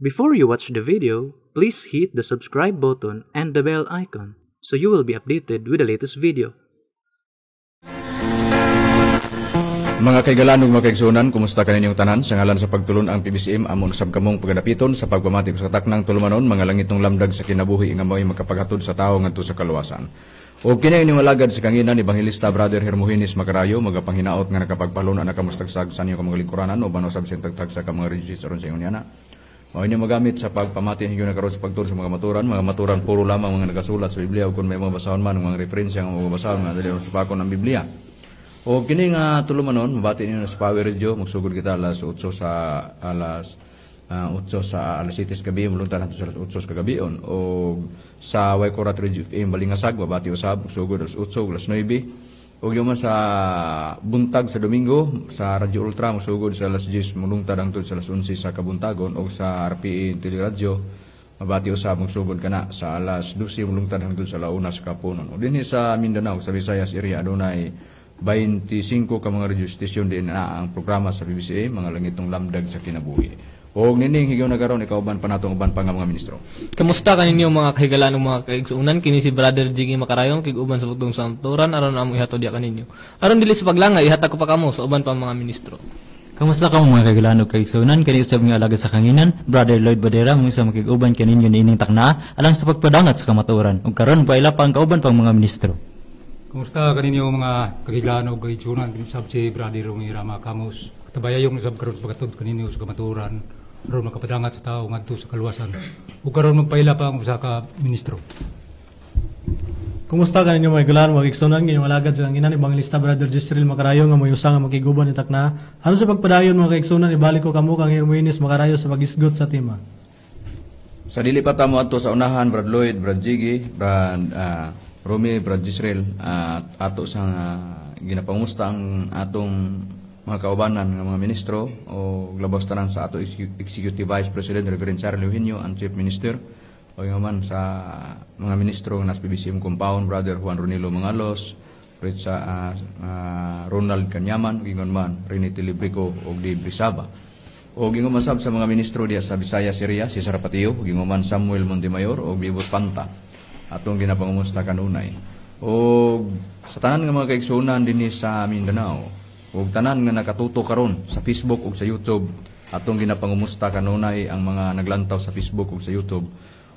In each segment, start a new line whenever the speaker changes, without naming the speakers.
Before you watch the video, please hit the subscribe button and the bell icon so you will be updated with the latest video.
Mga kaigalan ug mga kaigsunan, kumusta kaninyong tanan? Sa ngalan sa pagtulon ang PBCM amon usab kamong pagadapiton sa pagpamati sa taknang tulumanon mga langitong lamdag sa kinabuhi nga mao'y makapaghatod sa tawo ngadto sa kaluwasan. O kini inyong alagad sa kanginan ni Evangelista Brother Hermogenes Macarayo magapanginaot nga nakapagpalon ana kamustagsag sa inyo ka mga lingkuranan o banosab sintagtag sa ka mga register sa inyo niana. Mao inyo magamit sa pagpamati hinyo na karon sa pagtuon sa mga maturan puro lamang mga nagasulat sa Biblia ug kun may mga basahon man mga referensya nga mabasahon nga dali sa pakon ng Biblia. O kini nga tulumanon mabati ninyo sa Power Radio magsugod kita alas 8 sa alas 7 gabi muluntan sa alas 8 kagabion o sa Waikorat Radio FM Balingasag mabati usab magsugod alas 8 alas 9 o yung sa buntag sa Domingo sa Radio Ultra magsugod sa alas 10 mulungtad hangtod sa alas 11 sa kabuntagon o sa RPA Teleradio mabati usab magsugod kana sa alas 12 mulungtad hangtod sa alauna sa kapunon o dinhi sa Mindanao sa Visayas area adunay 25 ka mga radio station din na ang programa sa PBCA mga langitong lamdag sa kinabuhi. Og nining higaw na karon ikaw ban pa natong uban pa nga mga ministro.
Kamusta kaninyo mga kahigalan ug mga kaigsuunan kini si Brother Jiggy Macarayon kig uban sa pagtong santuran aron amo ihatod diha kaninyo. Aron dili sa paglangay ihatag ko pa kamo sa uban pa mga ministro.
Kamusta ka mga kahigalan ug kaigsuunan kini usab nga alagad sa kanginan Brother Lloyd Badera mo sa makig-uban kaninyo niining takna alang sa pagpadangat sa kamatuoran ug karon paila pa ang kauban pang mga ministro.
Kumusta kaninyo mga kahigalan o kaigsuunan sab si Brother Romero Camus katabayayong sab karon sa pagtud kaninyo sa kamaturan aron makapadangat sa tao ngadto sa kaluwasan ug karon magpaila pa ang usa ka ministro.
Kumusta kaninyo mga kahigalan o kaigsuunan ngayong alagad sa kanginan Evangelista Brother Jezreel Macarayo nga moy usa nga makiguban ni takna aron sa pagpadayon mga kaigsuunan ibalik ko kamo kang Hermogenes Macarayo sa pagisgot sa tema.
Sa dili pa ta mo adto sa unahan Brad Lloyd, Brad Jiggy, Romy, Brad Jezreel, ato sa ginapangusta ang atong mga kaubanan ng mga ministro o labas tanan sa ato Executive Vice President Reverend Charlie Eugenio ang Chief Minister o yung man sa mga ministro nas PBCM Compound Brother Juan Ronilo Mangalos, Ronald Canyaman, gingon man Renity Librico o di Brisaba o gingon man sab sa mga ministro diya sa Visayas area si Sarapatio, gingon man Samuel Montemayor o Bibot Panta atong ginapangumusta kanunay. O sa tanan nga mga kaigsuunan dinhi sa Mindanao, o tanan nga nakatuto karon sa Facebook ug sa YouTube, atong ginapangumusta kanunay ang mga naglantaw sa Facebook ug sa YouTube.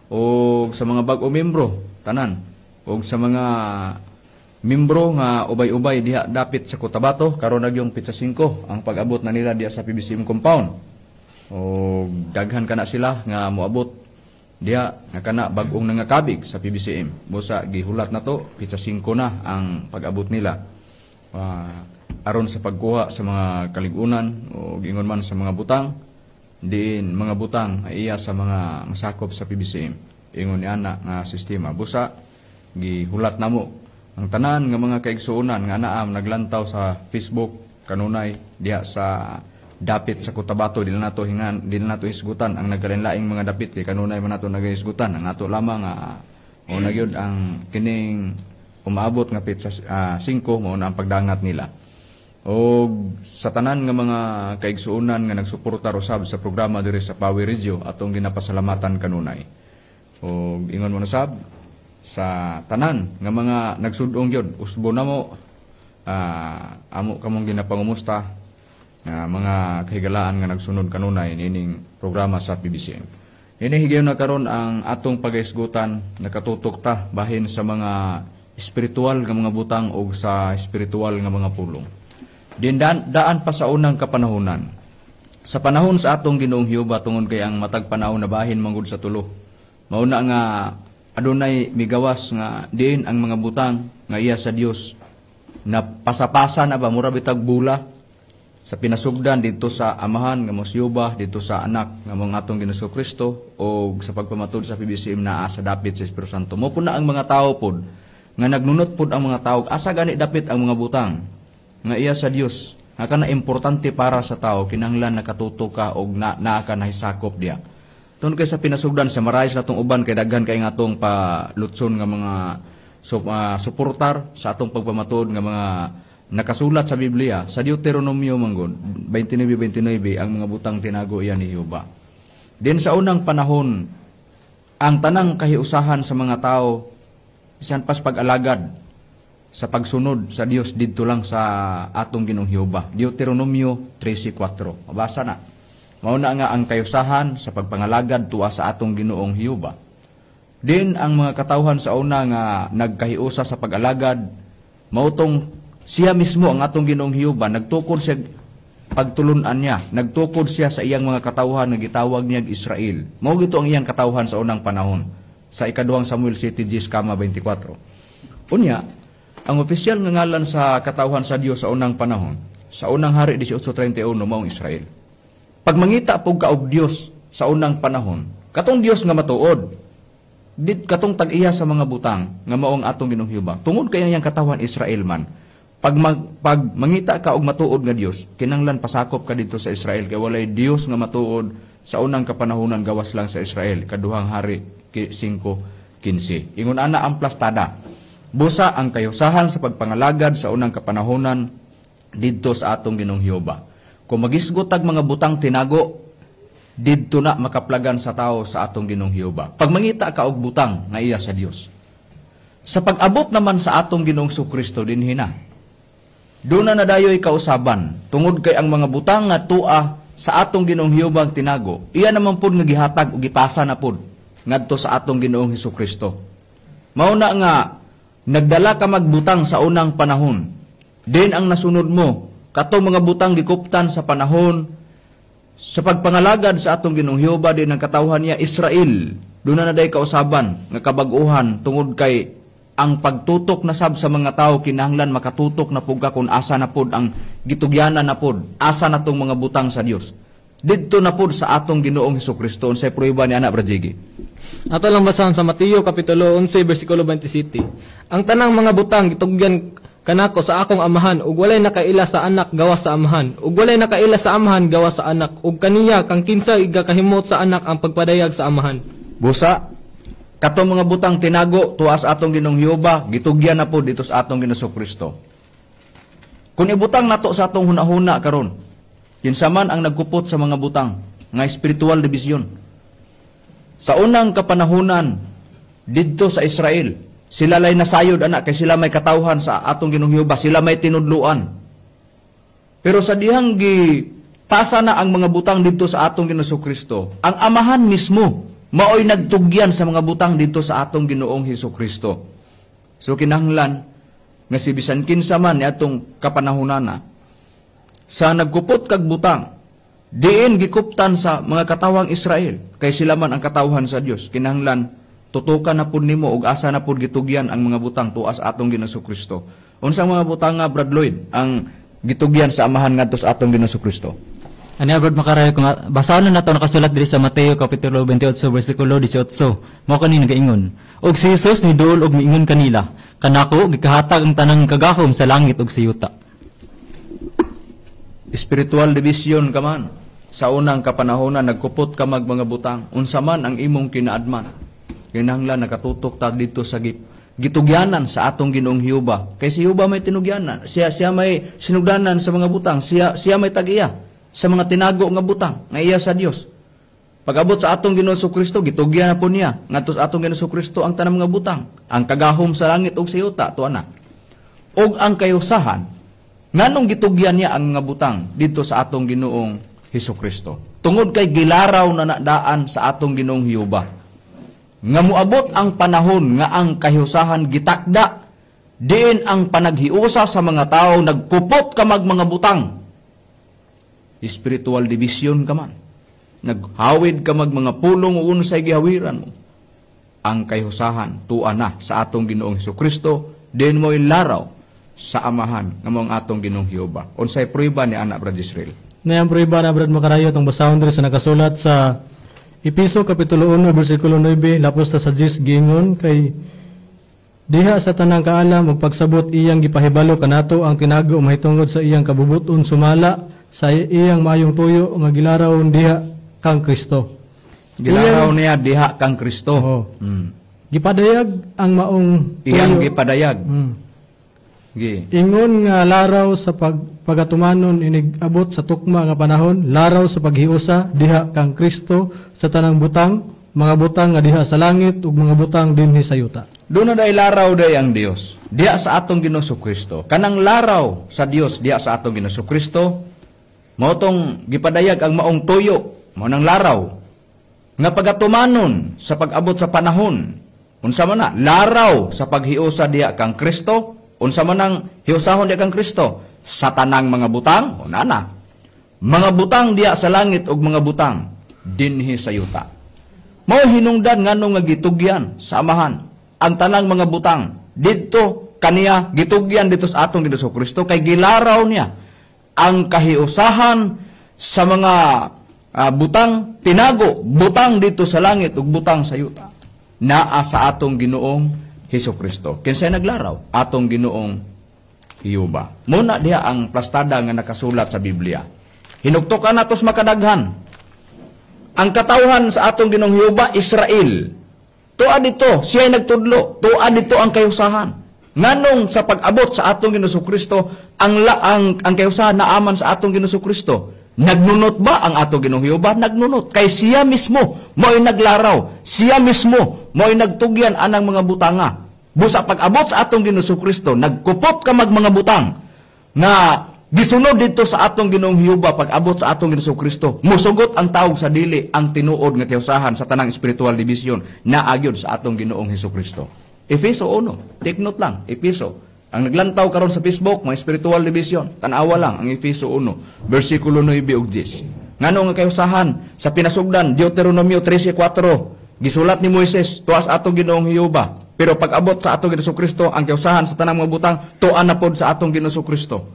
O sa mga bag-o membro, tanan. O sa mga membro nga ubay-ubay diha dapit sa Cotabato, karon nagyong Pizza 5 ang pag-abot na nila diha sa PBCM compound. O daghan kana sila nga moabot diya nakana bag-ong nangakabig sa PBCM. Busa gihulat na to, Pizza 5 na ang pag-abot nila. Aron sa pagkuha sa mga kaligunan o gingon man sa mga butang, diin mga butang ay iya sa mga masakop sa PBCM. Ingon ni ana nga sistema. Busa gihulat na mo ang tanan nga mga kaigsuunan nga naam naglantaw sa Facebook kanunay diya sa dapit sa Cotabato dili nato isgutan ang nagkalain-laing mga dapit kay kanunay man nato nagaisgutan ang ato lamang o nagyud ang kining umaabot nga Pizza 5 mao na ang pagdangat nila. O sa tanan nga mga kaigsuunan nga nagsuporta usab sa programa diri sa Power Radio atong ginapasalamatan kanunay. O ingon mo na sab sa tanan nga mga nagsud-ong gyud usbo na mo amo kamong ginapangumusta mga kahigalaan nga nagsunod kanunay nining programa sa PBCM. Ini higayon na karon ang atong pagaisgutan nakatutok ta bahin sa mga espiritual nga mga butang o sa espiritual nga mga pulong. Daan pa sa unang kapanahunan. Sa panahon sa atong Ginoong Hioba tungod kay ang matag panahon na bahin manggod sa tulo. Mauna nga adunay migawas nga diin ang mga butang nga iya sa Dios na pasapasa na ba mura bitag bula sa pinasugdan dito sa amahan nga mosyuba dito sa anak nga mga atong Ginoong Kristo o sa pagpamatud sa PBCM na sa dapit sa Espiritu Santo. Mo na ang mga tao pod nga nagnunot pod ang mga tao asa gani dapit ang mga butang nga iya sa Dios nga kana importante para sa tao kinahanglan nakatuto ka og naa ka nahisakop diya. Tungod kay sa pinasugdan sa marais natong uban kay daghan kay atong palutson nga mga suportar sa atong pagpamatud nga mga nakasulat sa Biblia sa Deuteronomio manggod 29:29 ang mga butang tinago iyan ni Jehova. Din sa unang panahon, ang tanang kahiusahan sa mga tao, isan pas pag-alagad sa pagsunod sa Dios didto lang sa atong Ginoong Jehova. Deuteronomio 13:4. Mabasa na. Mauna nga ang kayusahan sa pagpangalagad tuwa sa atong Ginoong Jehova. Din ang mga katawhan sa una nga nagkahiusa sa pag-alagad, mautong siya mismo ang atong Ginoong Jehova, nagtukod siya pagtulunan niya, nagtukod siya sa iyang mga katawhan nga gitawag niya Israel. Mao gito ang iyang katawhan sa unang panahon sa ikaduhang Samuel 7:24. Unya, ang opisyal nga ngalan sa katawhan sa Dios sa unang panahon, sa unang hari 18:31 maong Israel. Pag mangita pug kaog Dios sa unang panahon, katong Dios nga matuod, dit katong tag-iya sa mga butang nga maong atong Ginoong Jehova. Tungod kay iyang katawhan Israel man, pag mangita ka og matuod nga Dios, kinanglan pasakop ka dito sa Israel kay walay Dios nga matuod sa unang kapanahunan gawas lang sa Israel. Kaduhang hari 5:15. Ingon ana ang plastada. Busa ang kayusahan sa pagpangalagad sa unang kapanahunan didto sa atong Ginoong Jehova. Kung magisgot tag mga butang tinago, didto na makaplagan sa tao sa atong Ginoong Jehova. Pag mangita ka og butang nga iya sa Dios. Sa pag-abot naman sa atong Ginoong Kristo dinhi na, doon na nadayoy kausaban, tungod kay ang mga butang nga tua sa atong Ginoong Jehova tinago, iya naman pud nga gihatag o gipasa na pud ngadto sa atong Ginoong Kristo. Mao na nga nagdala ka magbutang sa unang panahon. Din ang nasunod mo, katong mga butang gikuptan sa panahon sa pagpangalagad sa atong Ginoong Jehova din ang katawhan niya Israel. Doon na naday kausaban nga kabag-uhan tungod kay ang pagtutok na sab sa mga tao kinahanglan makatutok na pud ka kung asa na pud ang gitugyanan na pud, asa na tong mga butang sa Dios. Didto na pud sa atong Ginoong Hesukristo unsay prueba ni ana Brajigi.
Ato lang basahan sa Mateo kapitulo 11 bersikulo 27. Ang tanang mga butang gitugyan kanako sa akong amahan ug walay nakaila sa anak gawas sa amahan ug walay nakaila sa amahan gawas sa anak ug kaniya kang kinsa igakahimot sa anak ang pagpadayag sa amahan.
Busa katong mga butang tinago tuas atong Ginoong Jehova gitugyan na pud dito sa atong Ginoong Kristo. Kung ibutang nato sa atong hunahuna karon, kinsa man ang nagkupot sa mga butang nga spiritual division. Sa unang kapanahunan didto sa Israel, sila lay nasayod anak kay sila may katawhan sa atong Ginoong Jehova, sila may tinudluan. Pero sa dihang pasa na ang mga butang didto sa atong Ginoong Kristo, ang amahan mismo maoy nagtugyan sa mga butang dito sa atong Ginoong Hesukristo. So kinahanglan nga si bisan kinsa man ni atong kapanahunana sa nagkupot kag butang diin gikuptan sa mga katawang Israel kay sila man ang katawhan sa Dios. Kinahanglan tutukan na pud nimo og asa na pud gitugyan ang mga butang tuas atong Ginoong Hesukristo. Unsang mga butang nga Brad Lloyd ang gitugyan sa amahan ngadto sa atong Ginoong Hesukristo?
Ani Brad Makarayo, kung basahan na nato nakasulat diri sa Mateo kapitulo 28 bersikulo 18. Mao kani nagaingon, og si Jesus ni duol og miingon kanila, kanako gikahatag ang tanang kagahom sa langit ug sa yuta.
Spiritual division ka man. Sa unang kapanahonan nagkupot ka mga butang, unsa man ang imong kinaadman. Kinahanglan nakatutok ta dito sa gitugyanan sa atong Ginoong Jehova. Kay si Jehova may tinugyanan, siya may sinugdanan sa mga butang, siya may tag-iya sa mga tinago nga butang nga iya sa Dios. Pag-abot sa atong Ginoong Kristo, gitugyan na po niya ngadto sa atong Ginoong Kristo ang tanang mga butang, ang kagahom sa langit ug sa yuta tuana. Og ang kayusahan nganong gitugyan niya ang mga butang dito sa atong Ginoong Hesukristo. Tungod kay gilaraw na nadaan sa atong Ginoong Jehova. Nga muabot ang panahon nga ang kayusahan gitakda diin ang panaghiusa sa mga tao nagkupot ka mga butang. Spiritual division ka man. Naghawid ka mga pulong o unsay gihawiran mo. Ang kayusahan tuan na sa atong Ginoong Hesukristo, din mo ilaraw sa amahan ng mga atong Ginoong Jehova. Unsay prueba ni anak Brad Israel?
Na yung prueba na Brad Makarayo itong basahon diri sa nakasulat sa Episo kapitulo 1 bersikulo 9 lapos ta sa 10 gingon kay diha sa tanang kaalam magpagsabot iyang gipahibalo kanato ang tinago mahitungod sa iyang kabubuton sumala sa iyang maayong tuyo nga gilaraw diha kang Kristo.
Gilaraw niya diha kang Kristo.
Gipadayag ang maong tuyo.
Iyang gipadayag.
Ingon nga laraw sa pagatumanon inig abot sa tukma nga panahon, laraw sa paghiusa diha kang Kristo sa tanang butang, mga butang nga diha sa langit ug mga butang dinhi sa yuta.
Doon na day laraw day ang Dios. Diya sa atong Ginoong Kristo. Kanang laraw sa Dios diya sa atong Ginoong Kristo, mao tong gipadayag ang maong tuyo, mao nang laraw nga pagatumanon sa pag-abot sa panahon. Unsa man na laraw sa paghiusa diya kang Kristo, unsa man ang hiusahon diya kang Kristo sa tanang mga butang, o nana. Mga butang diya sa langit ug mga butang dinhi sa yuta. Mao hinungdan nganong nga gitugyan sa amahan ang tanang mga butang didto kaniya gitugyan dito sa atong Ginoong Kristo kay gilaraw niya ang kahiusahan sa mga butang tinago, butang dito sa langit ug butang sa yuta. Naa sa atong Ginoong Hesukristo. Kinsay naglaraw? Atong Ginoong Hiyuba. Muna diha ang plastada nga nakasulat sa Biblia. Hinugtokan natos makadaghan. Ang katawhan sa atong Ginoong Hiyuba, Israel. Tuwa dito, siya ay nagtudlo. Tuwa dito ang kayusahan. Nganong sa pag-abot sa atong Ginoong Kristo, ang kayusahan na aman sa atong Ginoong Kristo. Nagnunot ba ang atong Ginoong Hiyuba? Nagnunot. Kay siya mismo mo'y naglaraw. Siya mismo mo'y nagtugyan anang mga butanga. Busa pag-abot sa atong Ginoong Kristo, nagkupot ka mga butang na gisunod dito sa atong Ginoong Hiyuba pag-abot sa atong Ginoong Kristo. Musugot ang tawag sa dili ang tinuod nga kayusahan sa tanang spiritual division na agyod sa atong Ginoong Hesukristo. Efeso 1, take note lang, Efeso. Ang naglantaw karon sa Facebook, mga spiritual division, tanawa lang ang Efeso 1, versikulo 9 ug 10. Ngano nga kayusahan sa pinasugdan, Deuteronomio 13:4, gisulat ni Moises, tuas atong Ginoong Hiyuba. Pero pag-abot sa atong Ginoong Kristo, ang kayusahan sa tanang mga butang, tuan na pod sa atong Ginoong Kristo.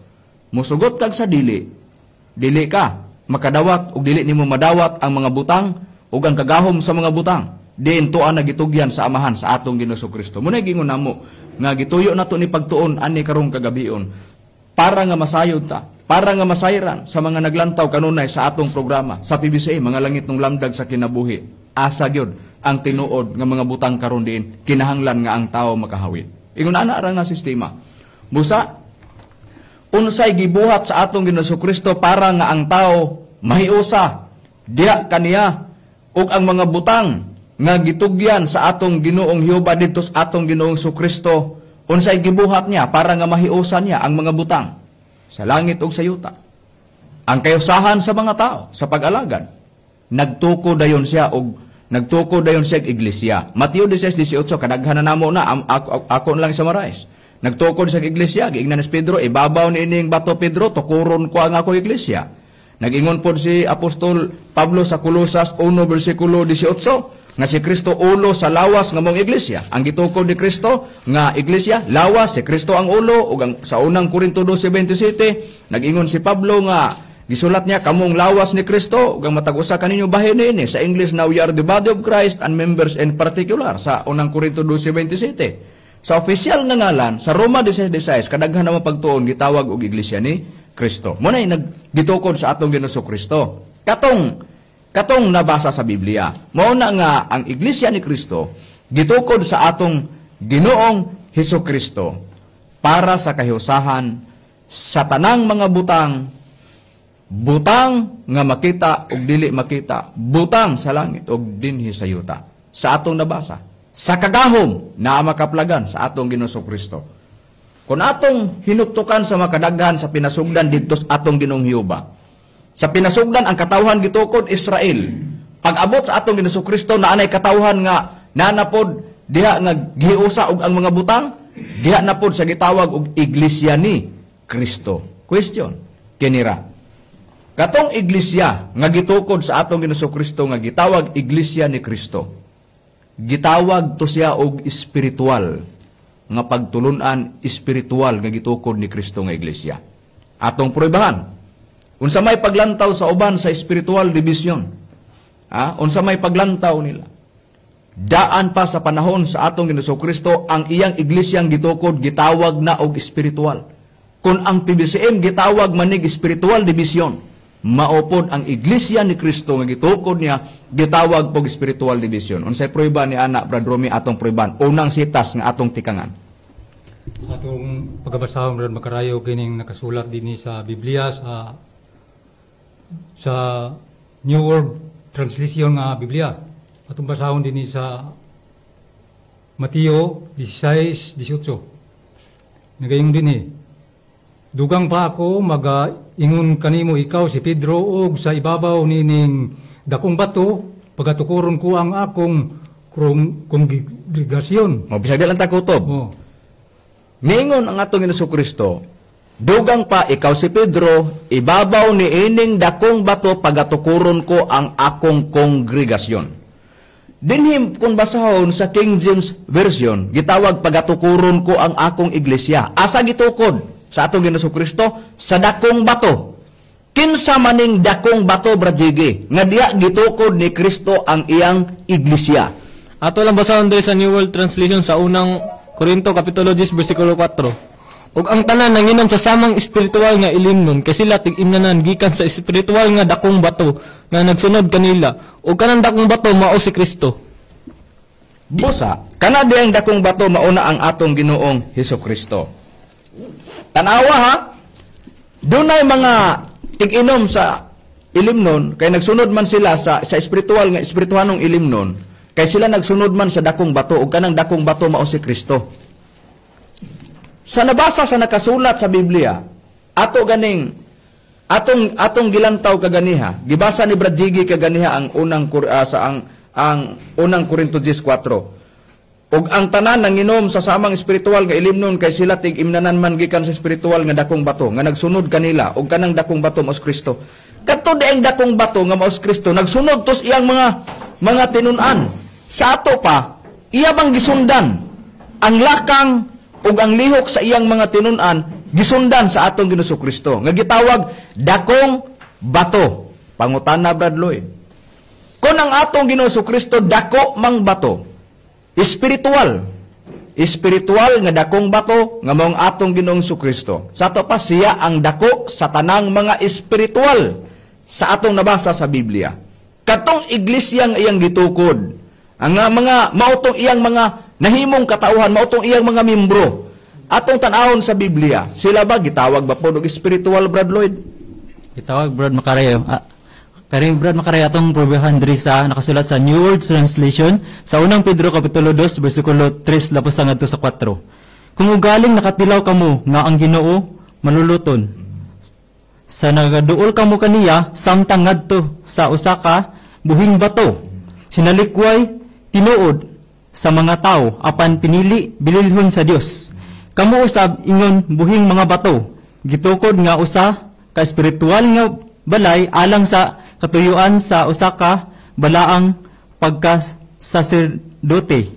Musugot kag sa dili ka makadawat ug dili nimo madawat ang mga butang ug ang kagahom sa mga butang. Diin tuan na gitugyan sa amahan sa atong Ginoong Kristo. Muna gingon namo nga gituyo nato ni pagtuon ani karong kagabion para nga masayod ta, para nga masayran sa mga naglantaw kanunay sa atong programa sa PBCA, mga langit ng lamdag sa kinabuhi. Asa gyud ang tinuod nga mga butang karon diin kinahanglan nga ang tao makahawid. Ingon ana ra nga sistema. Busa unsay gibuhat sa atong Ginoong Kristo para nga ang tao mahiusa diha kaniya ug ang mga butang nga gitugyan sa atong Ginoong Hiyuba dito sa atong Ginoong Kristo, unsay gibuhat niya para nga mahiusa niya ang mga butang sa langit ug sa yuta. Ang kayusahan sa mga tao sa pag-alagad, nagtuko dayon siya og iglesia. Mateo 16:18 kadaghan na namo na ako lang summarize. Nagtukod sa iglesia, giingnan ni Pedro, ibabaw ni ining bato Pedro, tukuron ko ang ako iglesia. Nagingon pod si Apostol Pablo sa Colosas 1 versikulo 18, nga si Kristo ulo sa lawas nga mong iglesia. Ang gitukod ni Kristo nga iglesia, lawas, si Kristo ang ulo, ug sa unang Korinto 12:27, nagingon si Pablo nga gisulat niya kamong lawas ni Kristo ug ang matag usa kaninyo bahin niini. Sa English, now we are the body of Christ and members in particular sa unang Korinto 12:27. Sa opisyal nga ngalan, sa Roma 16:16, kadaghan naman pagtuon, gitawag og iglesia ni Kristo. Muna'y naggitukod sa atong Ginoong Kristo. Katong nabasa sa Biblia. Mauna nga ang iglesia ni Kristo, gitukod sa atong Ginoong Hesukristo para sa kahiusahan sa tanang mga butang nga makita ug dili makita, butang sa langit ug dinhi sa yuta. Sa atong nabasa. Sa kagahom na makaplagan sa atong Ginoong Kristo. Kung atong hinuktukan sa makadaghan sa pinasugdan dito sa atong Ginoong Hiyuba. Sa pinasugdan ang katawhan gitukod Israel. Pag-abot sa atong Ginoong Kristo na anay katawhan nga nanapod diha nga giusa og ang mga butang, diha na pod sa gitawag og iglesia ni Kristo. Question, kinira. Katong iglesia nga gitukod sa atong Ginoong Kristo nga gitawag iglesia ni Kristo. Gitawag to siya og espiritual nga pagtulunan espiritual nga gitukod ni Kristo nga iglesia. Atong pruebahan. Unsa may paglantaw sa uban sa spiritual division. Unsa may paglantaw nila. Daan pa sa panahon sa atong Ginoong Kristo ang iyang iglesyang gitukod gitawag na og espiritual. Kung ang PBCM gitawag manig spiritual division, maupod ang iglesia ni Kristo nga gitukod niya gitawag pog spiritual division. Unsay prueba ni ana Brad Romy atong prueban? Unang sitas nga atong tikangan.
Sa atong pagabasahon brad makarayo kining nakasulat dinhi sa Biblia sa New World Translation nga Biblia. Atong basahon dinhi sa Mateo 16:18. Nagayong dinhi. Dugang pa ako mag-ingon kanimo ikaw si Pedro og sa ibabaw nining dakong bato pagatukuron ko ang akong kongregasyon.
Mabisag lang ta kutob.
Oh.
Ningon ang atong Hesus Kristo, dugang pa ikaw si Pedro, ibabaw ni ining dakong bato pagatukuron ko ang akong kongregasyon. Dinhim kung basahon sa King James Version, gitawag pagatukuron ko ang akong iglesia. Asa gitukod sa atong Hesus Kristo? Sa dakong bato. Kinsa maning dakong bato, Bradjigi, nga diya gitukod ni Kristo ang iyang iglesia.
Ato lang basahon diri sa New World Translation sa unang Korinto kapitulo 10 bersikulo 4. Ug ang tanan nanginom sa samang espiritual nga ilimnon kay sila tig-imnanan gikan sa espiritual nga dakong bato nga nagsunod kanila. Ug kanang dakong bato mao si Kristo.
Busa, kana diyang dakong bato mauna ang atong Ginoong Hesus Kristo. Tanawa ha, dunay mga tig-inom sa ilimnon kay nagsunod man sila sa espiritual nga espirituhanong ilimnon. Kay sila nagsunod man sa dakong bato, o kanang dakong bato mao si Kristo. Sa nabasa sa nakasulat sa Biblia, atong gilantaw kaganiha, gibasa ni Bradjigi kaganiha ang unang Korinto 10:4. Ug ang tanan nanginom sa samang espiritual nga ilimnon kay sila tig-imnanan man gikan sa espiritual nga dakong bato nga nagsunod kanila ug kanang dakong bato mao si Kristo. Kadto dieng dakong bato nga mao si Kristo nagsunod tos iyang mga tinun-an. Sa ato pa, iya bang gisundan ang lakang ug ang lihok sa iyang mga tinun-an gisundan sa atong Ginoong Kristo nga gitawag dakong bato. Pangutana Brad Lloyd. Kung ang atong Ginoong Kristo dako mang bato, espiritual nga dakong bato nga maong atong Ginoong Kristo. Sa ato pa siya ang dako sa tanang mga espiritual sa atong nabasa sa Biblia. Katong iglesia nga iyang gitukod, ang mga mautong iyang mga nahimong katauhan, mautong iyang mga membro. Atong tanahon sa Biblia, sila ba gitawag ba po og spiritual, Brad Lloyd?
Gitawag Brad Macarayo. Karing Brad Macarayo atong probehan diri sa nakasulat sa New World Translation sa unang Pedro kapitulo 2 bersikulo 3 lapos ngadto sa 4. Kung ugaling nakatilaw kamo nga ang Ginoo maluluton, sa nagaduol kamo kaniya samtang ngadto sa usa ka buhing bato, sinalikway tinuod sa mga tao apan pinili bililhon sa Dios. Kamo usab ingon buhing mga bato gitukod nga usa ka espiritual nga balay alang sa katuyuan sa usa ka balaang pagkasaserdote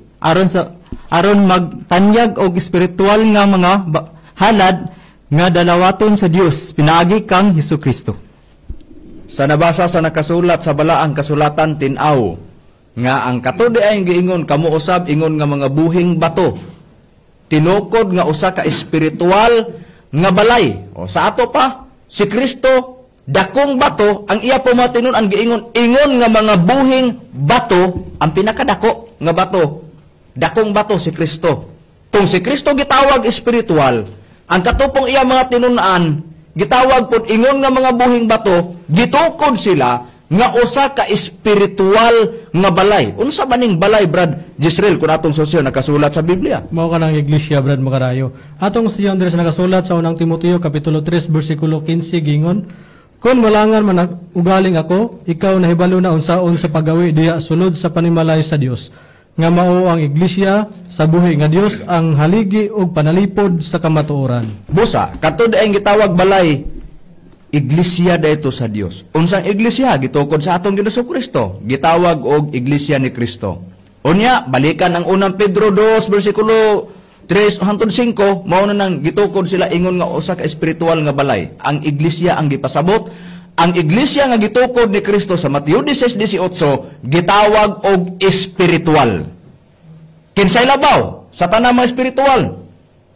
aron magtanyag og espiritual nga mga halad nga dalawaton sa Dios pinaagi kang Hesukristo.
Sa nabasa sa nakasulat sa balaang kasulatan tin-aw nga ang katudi ay giingon kamo usab ingon nga mga buhing bato tinukod nga usa ka espiritual nga balay. O sa ato pa si Kristo dakong bato ang iya pumatinon ang giingon ingon nga mga buhing bato ang pinakadako nga bato dakong bato si Kristo. Kung si Kristo gitawag espiritual, ang katupong iya mga tinun-an gitawag pod ingon nga mga buhing bato, gitukod sila nga usa ka espiritual nga balay. Unsa ba ning balay, Brad Jisrael, kung atong sosyo nakasulat sa Biblia?
Mao ka ng iglesia, Brad Macarayo. Atong siya Andres nakasulat sa unang Timoteo kapitulo 3 bersikulo 15 gingon, kung malangan man ugaling ako, ikaw nahibalo na unsaon sa paggawi diha sulod sa panimalay sa Dios. Nga mao ang iglesia sa buhi nga Dios ang haligi og panalipod sa kamatuoran.
Busa, katud ay gitawag balay, iglesia dayto sa Dios. Unsang iglesia gitukod sa atong Ginoong Kristo, gitawag og iglesia ni Kristo. Unya, balikan ang unang Pedro 2 bersikulo 3 hangtod 5, mao na nang gitukod sila ingon nga usa ka espiritual nga balay. Ang iglesia ang gipasabot, ang iglesia nga gitukod ni Kristo sa Mateo 16:18 gitawag og espiritual. Kinsay labaw sa tanang mga espiritual?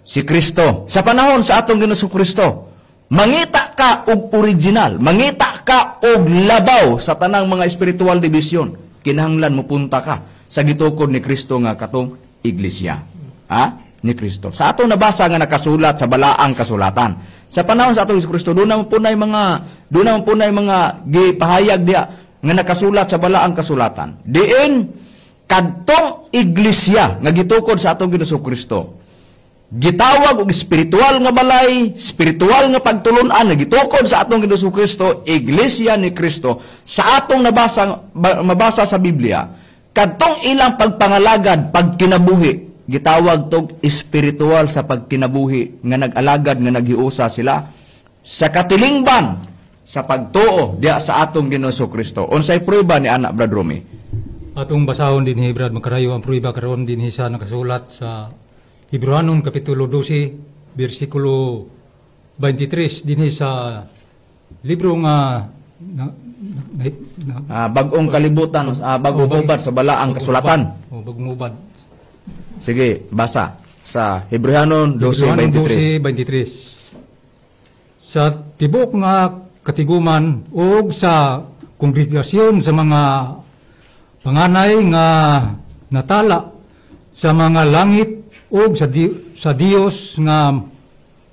Si Kristo. Sa panahon sa atong Ginoong Kristo, mangita ka og original, mangita ka og labaw sa tanang mga spiritual division. Kinahanglan mo punta ka sa gitukod ni Kristo nga katong iglesia. Ha? ni Kristo. Sa atong nabasa nga nakasulat sa balaang kasulatan. Sa panahon sa atong Kristo, doon naman po na mga gipahayag diya nga nakasulat sa balaang kasulatan. Diin kadtong iglesia nga gitukod sa atong Ginoong Kristo. Gitawag og espiritual nga balay, espiritual nga pagtulunan nga gitukod sa atong Ginoong Kristo, iglesia ni Kristo. Sa atong mabasa sa Biblia, kadtong ilang pagpangalagad, pagkinabuhi, gitawag tog espiritual sa pagkinabuhi nga nag-alagad nga naghiusa sila sa katilingban sa pagtuo diya sa atong Ginoong Kristo. Unsay prueba ni anak Brad Romy?
Atong basahon din Brad makarayo ang prueba karon din sa nakasulat sa Hebreanon kapitulo 12 bersikulo 23 din sa libro nga
bagong kalibutan, bagong hubad sa balaang kasulatan.
Bagong hubad.
Sige, basa sa Hebreanon 12:23.
Sa tibok nga katiguman o sa kongregasyon sa mga panganay nga natala sa mga langit o sa Dios nga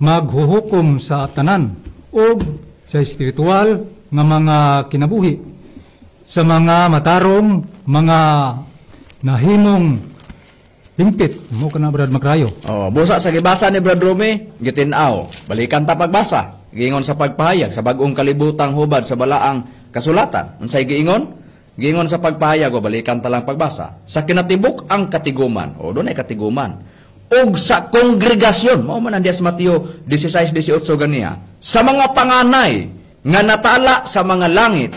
maghuhukom sa tanan o sa espiritual nga mga kinabuhi sa mga matarong mga nahimong hingpit mo kana Brad Macrayo.
Busa sa gibasa ni Brad Romy, gitinaw. Balikan ta pagbasa. Giingon sa pagpahayag sa bagong kalibutang hubad sa balaang kasulatan. Unsay giingon? Giingon sa pagpahayag o balikan ta lang pagbasa. Sa kinatibuk ang katiguman. Doon ay katiguman. Og sa kongregasyon, mao man ang sa Mateo 16:18 ganiya. Sa mga panganay nga natala sa mga langit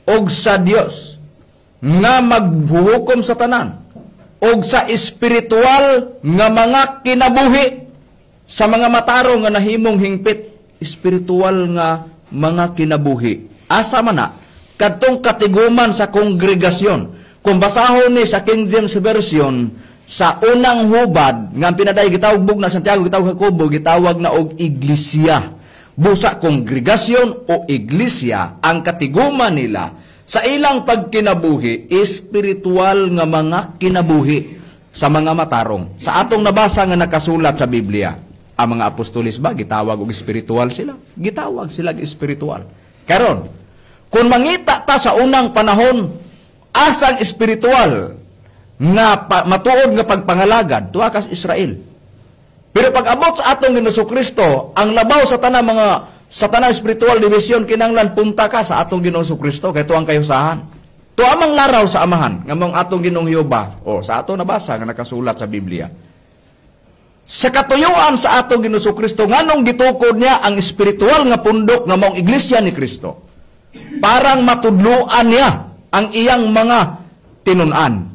og sa Dios nga maghuhukom sa tanan og sa espiritual nga mga kinabuhi sa mga matarong nga nahimong hingpit, espiritual nga mga kinabuhi. Asa man na kadtong katiguman sa kongregasyon. Kung basahon ni sa King James Version, sa unang hubad nga pinaday gitawag bugna Santiago, gitawag Jacobo, gitawag na og iglesia. Busa kongregasyon o iglesia ang katiguman nila sa ilang pagkinabuhi, espiritual nga mga kinabuhi sa mga matarong. Sa atong nabasa nga nakasulat sa Biblia, ang mga apostolis ba, gitawag og espiritual sila? Gitawag sila espiritual. Karon, kung mangita ta sa unang panahon, asang espiritual nga matuod nga pagpangalagad, tuwa kas Israel. Pero pag abot sa atong Ginoong Kristo, ang labaw sa tanang spiritual division kinanglan punta ka sa atong Ginoong Kristo kay tuang kayusahan. Tuamang laraw sa amahan ngamong atong Ginoong Jehova sa ato nabasa nga nakasulat sa Biblia. Sa katuyuan sa atong Ginoong Kristo nganong gitukod niya ang espiritual nga pundok nga maong iglesia ni Kristo. Parang matudluan niya ang iyang mga tinun-an.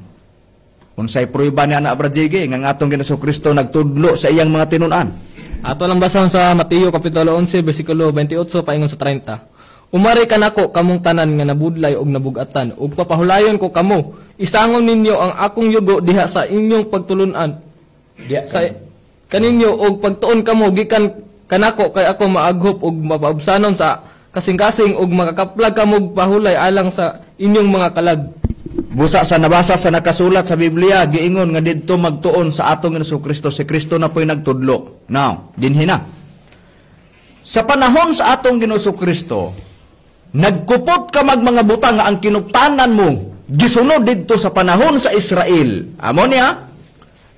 Unsay prueba ni anak Brad JG nga atong Ginoong Kristo nagtudlo sa iyang mga tinun-an.
Ato lang basahan sa Mateo kapitulo 11 bersikulo 28 paingon sa 30. Umari ka nako kamong tanan nga nabudlay og nabugatan ug papahulayon ko kamo. Isangon ninyo ang akong yugo diha sa inyong pagtulunan. Sa kaninyo og pagtuon kamo gikan kanako kay ako maaghop og mapaubsanon sa kasing-kasing og makakaplag kamo pahulay alang sa inyong mga kalag.
Busa sa nabasa sa nakasulat sa Biblia, giingon nga didto magtuon sa atong Ginoong Kristo, si Kristo na po'y nagtudlo. Now, dinhi na. Sa panahon sa atong Ginoong Kristo, nagkupot ka mga butang nga ang kinuptanan mo, gisunod didto sa panahon sa Israel. Amo niya,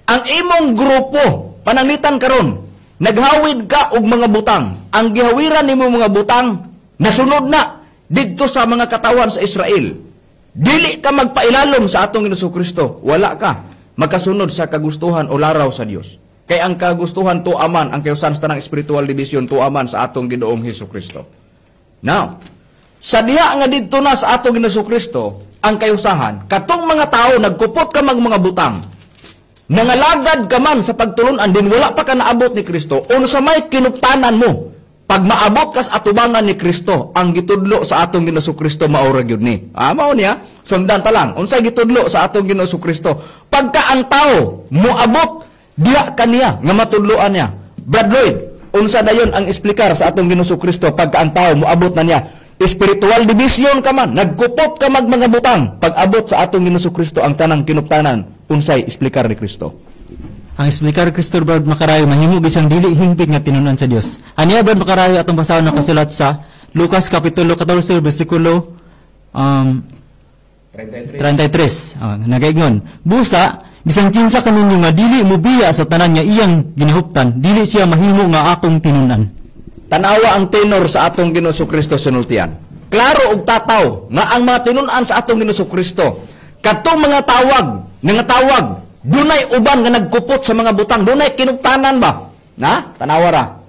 ang imong grupo, pananglitan karon, naghawid ka og mga butang. Ang gihawiran nimo mga butang, nasunod na didto sa mga katawan sa Israel. Dili ka magpailalom sa atong Ginoong Kristo. Wala ka magkasunod sa kagustuhan o laraw sa Dios. Kay ang kagustuhan tuaman, ang kayusan sa tanang spiritual division tuaman sa atong Ginoong Hesus Kristo. Now, sa diha nga didto na sa atong Ginoong Kristo, ang kayusahan, katong mga tao nagkupot ka mga butang. Nangalagad ka man sa pagtulunan din wala pa ka naabot ni Kristo. Unsa may kinuptanan mo? Pag maabot kas atubangan ni Kristo, ang gitudlo sa atong Ginoong Kristo maura gyud ni. Mao niya, sundan ta lang. Unsay gitudlo sa atong Ginoong Kristo? Pagka ang tao moabot diha kaniya nga matudloan niya. Brad Lloyd, unsa dayon ang explicar sa atong Ginoong Kristo pagka ang tao moabot na niya? Spiritual division ka man, nagkupot ka mga butang. Pag abot sa atong Ginoong Kristo ang tanang kinuptanan, unsay explicar ni Kristo?
Ang explicar Kristo Brad Makarayo mahimo gisang dili hingpit nga tinunan sa Dios. Aniya Brad Makarayo atong basahon nakasulat sa Lucas kapitulo 14 bersikulo 33. Nagaingon, busa bisan kinsa kaninyo nga dili mobiya sa tanan nga iyang ginihuptan, dili siya mahimo nga akong tinunan.
Tanawa ang tenor sa atong Ginoong Kristo sinultian. Klaro og tataw nga ang mga tinunan sa atong Ginoong Kristo katong mga tawag dunay uban nga nagkupot sa mga butang, dunay kinugtanan ba? Na? Tanawa ra.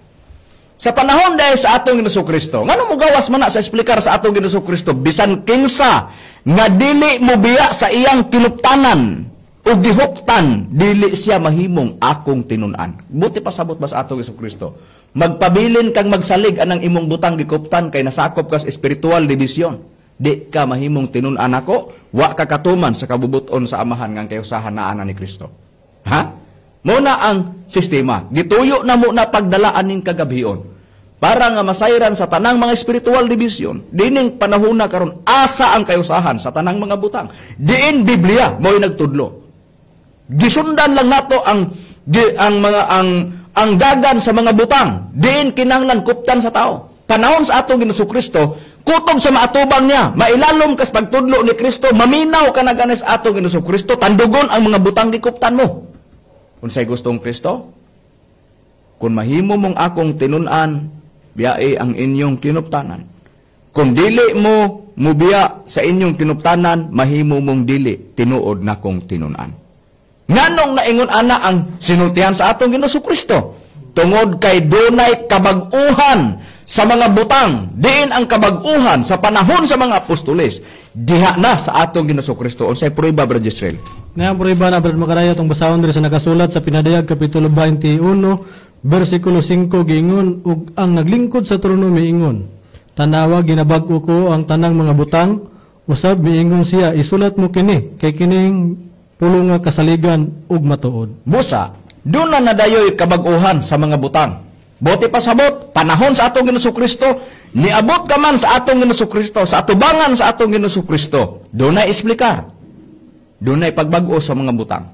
Sa panahon dahil sa atong Ginoong Kristo, ngano mo gawas man na sa explicar sa atong Ginoong Kristo, bisan kinsa nga dili mo biya sa iyang kinugtanan o gihuptan, dili siya mahimong akong tinunan. Buti pasabot ba sa atong Ginoong Kristo? Magpabilin kang magsalig anang imong butang gikuptan kay nasakop ka sa spiritual division. Di ka mahimong tinunan ako, wa ka katuman sa kabubuton sa amahan ngang kayusahan na ana ni Kristo. Ha? Muna ang sistema. Gituyo na mo na pagdalaan ning kagabhion. Para nga masayran sa tanang mga spiritual division, dining panahon na karon asa ang kayusahan sa tanang mga butang. Diin Biblia mo'y nagtudlo. Gisundan lang nato ang dagan sa mga butang. Diin kinahanglan kuptan sa tao. Panahon sa atong Ginoong Kristo, kutob sa maatubang niya, mailalom kas pagtudlo ni Kristo, maminaw ka na ganis atong Ginoong Kristo, tandugon ang mga butang gikuptan mo. Kung sa'y gustong Kristo, kung mahimo mong akong tinunan, biyae ang inyong kinuptanan. Kung dili mo mubiya sa inyong kinuptanan, mahimo mong dili, tinuod na kong tinunan. Nganong naingon ana ang sinultihan sa atong Ginoong Kristo? Tungod kay dunay kabag-uhan sa mga butang, diin ang kabag-uhan sa panahon sa mga apostoles, diha na sa atong Ginoong Kristo. Unsay prueba, Brother Israel?
Ngayon prueba na Brad Makarayo itong basahon diri sa nakasulat sa Pinadayag kapitulo 21 bersikulo 5 giingon ug ang naglingkod sa trono miingon, tanawa ginabag-o ko ang tanang mga butang, usab miingon siya, isulat mo kini kay kining pulong nga kasaligan ug matuod.
Busa, doon na nadayoy kabag-uhan sa mga butang. Buti pasabot, panahon sa atong Ginoong Kristo, niabot ka man sa atong Ginoong Kristo, sa atubangan sa atong Ginoong Kristo, doon na explicar. Doon na ipagbago sa mga butang.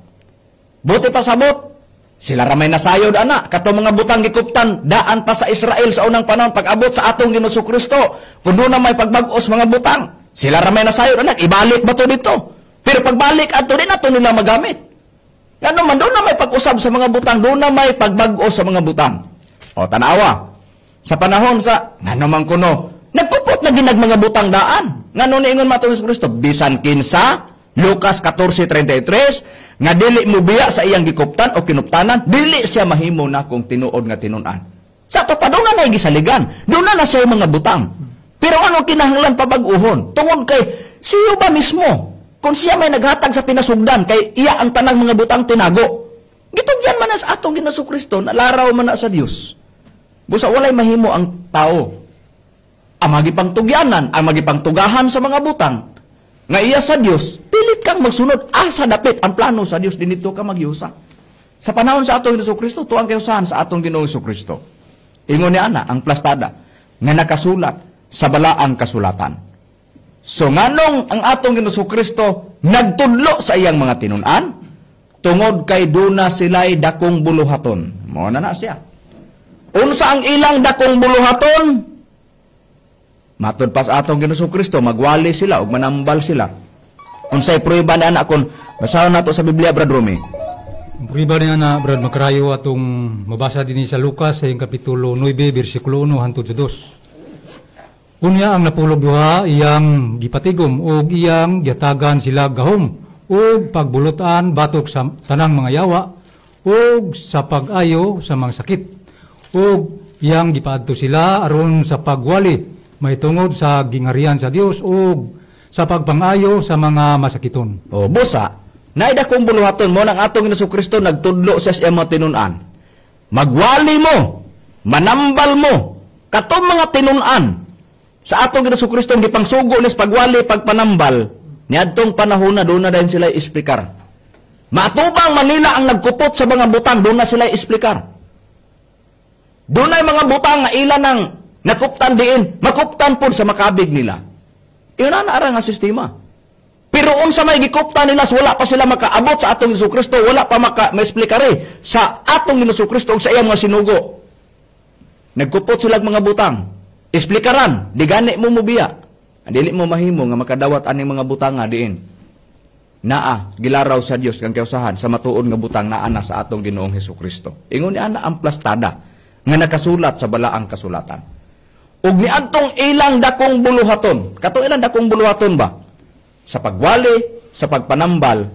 Buti pasabot, sila ramay nasayod, ana, kato mga butang gikuptan, daan pa sa Israel sa unang panahon, pag-abot sa atong Ginoong Kristo, kung doon na may pagbago sa mga butang, sila ramay nasayod, anak, ibalik ba to dito? Pero pagbalik ato din ato nila magamit. Nga naman, doon na may pag-usab sa mga butang, doon na may pagbago sa mga butang. O, tanawa, sa panahon sa, nga naman kuno, nagpupot na ginag mga butang daan. Nga nung niingon matong Yesus Kristo, bisan kinsa, Lucas 14:33, nga dili mo biya sa iyang gikuptan o kinuptanan, dili siya mahimo na kung tinuod nga tinunan. Sa to pa, doon na gisaligan, doon na siya mga butang. Pero ano kinahanglan pabag-uhon? Tungod kay, siyo ba mismo? Kung siya may naghatag sa pinasugdan, kay iya ang tanang mga butang tinago. Gitugyan man na sa atong Ginoong Kristo, nalaraw man na sa Dios. Busa walay mahimo ang tao. Ang magipangtugyanan, ang magipangtugahan sa mga butang. Nga iya sa Dios, pilit kang magsunod, asa dapit ang plano sa Dios, dinito ka magyusa. Sa panahon sa atong Ginoong Kristo, tuang kayusahan sa atong Ginoong Kristo. Ingon ni ana, ang plastada, nga nakasulat sa balaang kasulatan. So nganong ang atong Ginoong Kristo nagtudlo sa iyang mga tinunan, tungod kay duna sila'y dakong buluhaton. Mo na siya. Unsa ang ilang dakong buluhaton? Matod pa sa atong Ginoong Kristo, magwali sila o manambal sila. Unsay prueba na anak kon, basahon nato sa Biblia, Brad Romy.
Ang prueba niya na, Brad Makarayo, atong mabasa din sa Lucas, sa yung kapitulo 9, versikulo 1, hantod sa 2. Unya ang napulog duha, iyang gipatigom, o iyang giatagan sila gahom, o pagbulutan batok sa tanang mga yawa, o sa pag-ayo sa mga sakit, o iyang gipaadto sila aron sa pagwali, may tungod sa gingarian sa Dios, o sa pagpangayo sa mga masakiton.
O busa, naida kong buluhaton mo ng atong Ginoong Kristo nagtudlo sa mga tinunan. Magwali mo, manambal mo, katong mga tinunan, sa atong Ginoong Kristo hindi pangsugo nis pagwali pagpanambal niadtong panahon na doon na din sila isplikar. Matubang Manila ang nagkupot sa mga butang, doon na sila isplikar. Doon ay mga butang nga ilan ang nakuptan diin, makuptan po sa makabig nila. Iyon na nga sistema. Pero unsa may gikupta nila, wala pa sila makaabot sa atong Jesucristo, wala pa ma-explikare sa atong Jesucristo ug sa iyang mga sinugo. Nagkupot sila mga butang. Explikaran, di gani mo mubiya. Dili mo mahimo nga makadawat aning mga butang nga diin. Naa gilaraw sa Dios kang kausahan sa matuod nga butang naa na sa atong Ginoong Hesukristo. Ingon ni ana ang plastada nga nakasulat sa balaang kasulatan. Ug niadtong ilang dakong buluhaton. Katong ilang dakong buluhaton ba? Sa pagwali, sa pagpanambal,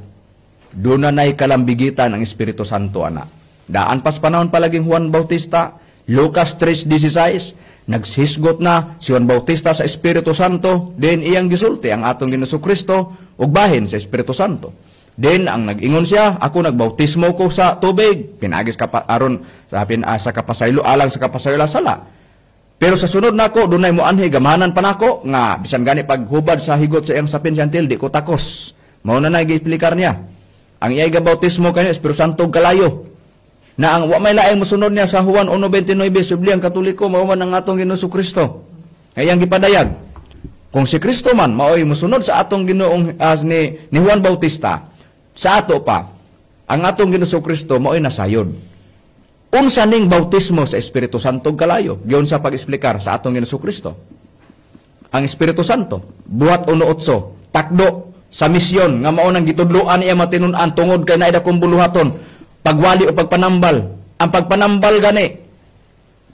doon na nay kalambigitan ang Espiritu Santo ana. Daan pas panahon palaging Juan Bautista, Lucas 3:16, naghisgot na si Juan Bautista sa Espiritu Santo, din iyang gisulti ang atong Ginoong Kristo ug bahin sa Espiritu Santo. Din ang nag-ingon siya, ako nagbautismo ko sa tubig, pinagis ka aron sa kapasaylo alang sa kapasaylo sala. Pero sa sunod nako dunay mo anhi gamahanan pa nako nga bisan gani paghubad sa higot sa iyang sapin siyantil di ko takos. Mao na gi-explicar niya. Ang iyang bautismo kay Espiritu Santo kalayo. Na ang wa may laing mosunod niya sa Juan 1:29 Subliang Katoliko mao man ang atong Ginoong Kristo. Ayang gipadayag. Kung si Kristo man maoy mosunod sa atong Ginoong ni Juan Bautista, sa ato pa ang atong Ginoong Kristo maoy nasayod. Unsa ning bautismo sa Espiritu Santo kalayo? Giyon sa pag-eksplikar sa atong Ginoong Kristo. Ang Espiritu Santo buhat 1:8 takdo sa misyon nga mao nang gitudloan iya matinun-an tungod kay naay dakong buluhaton. Pagwali o pagpanambal. Ang pagpanambal gani,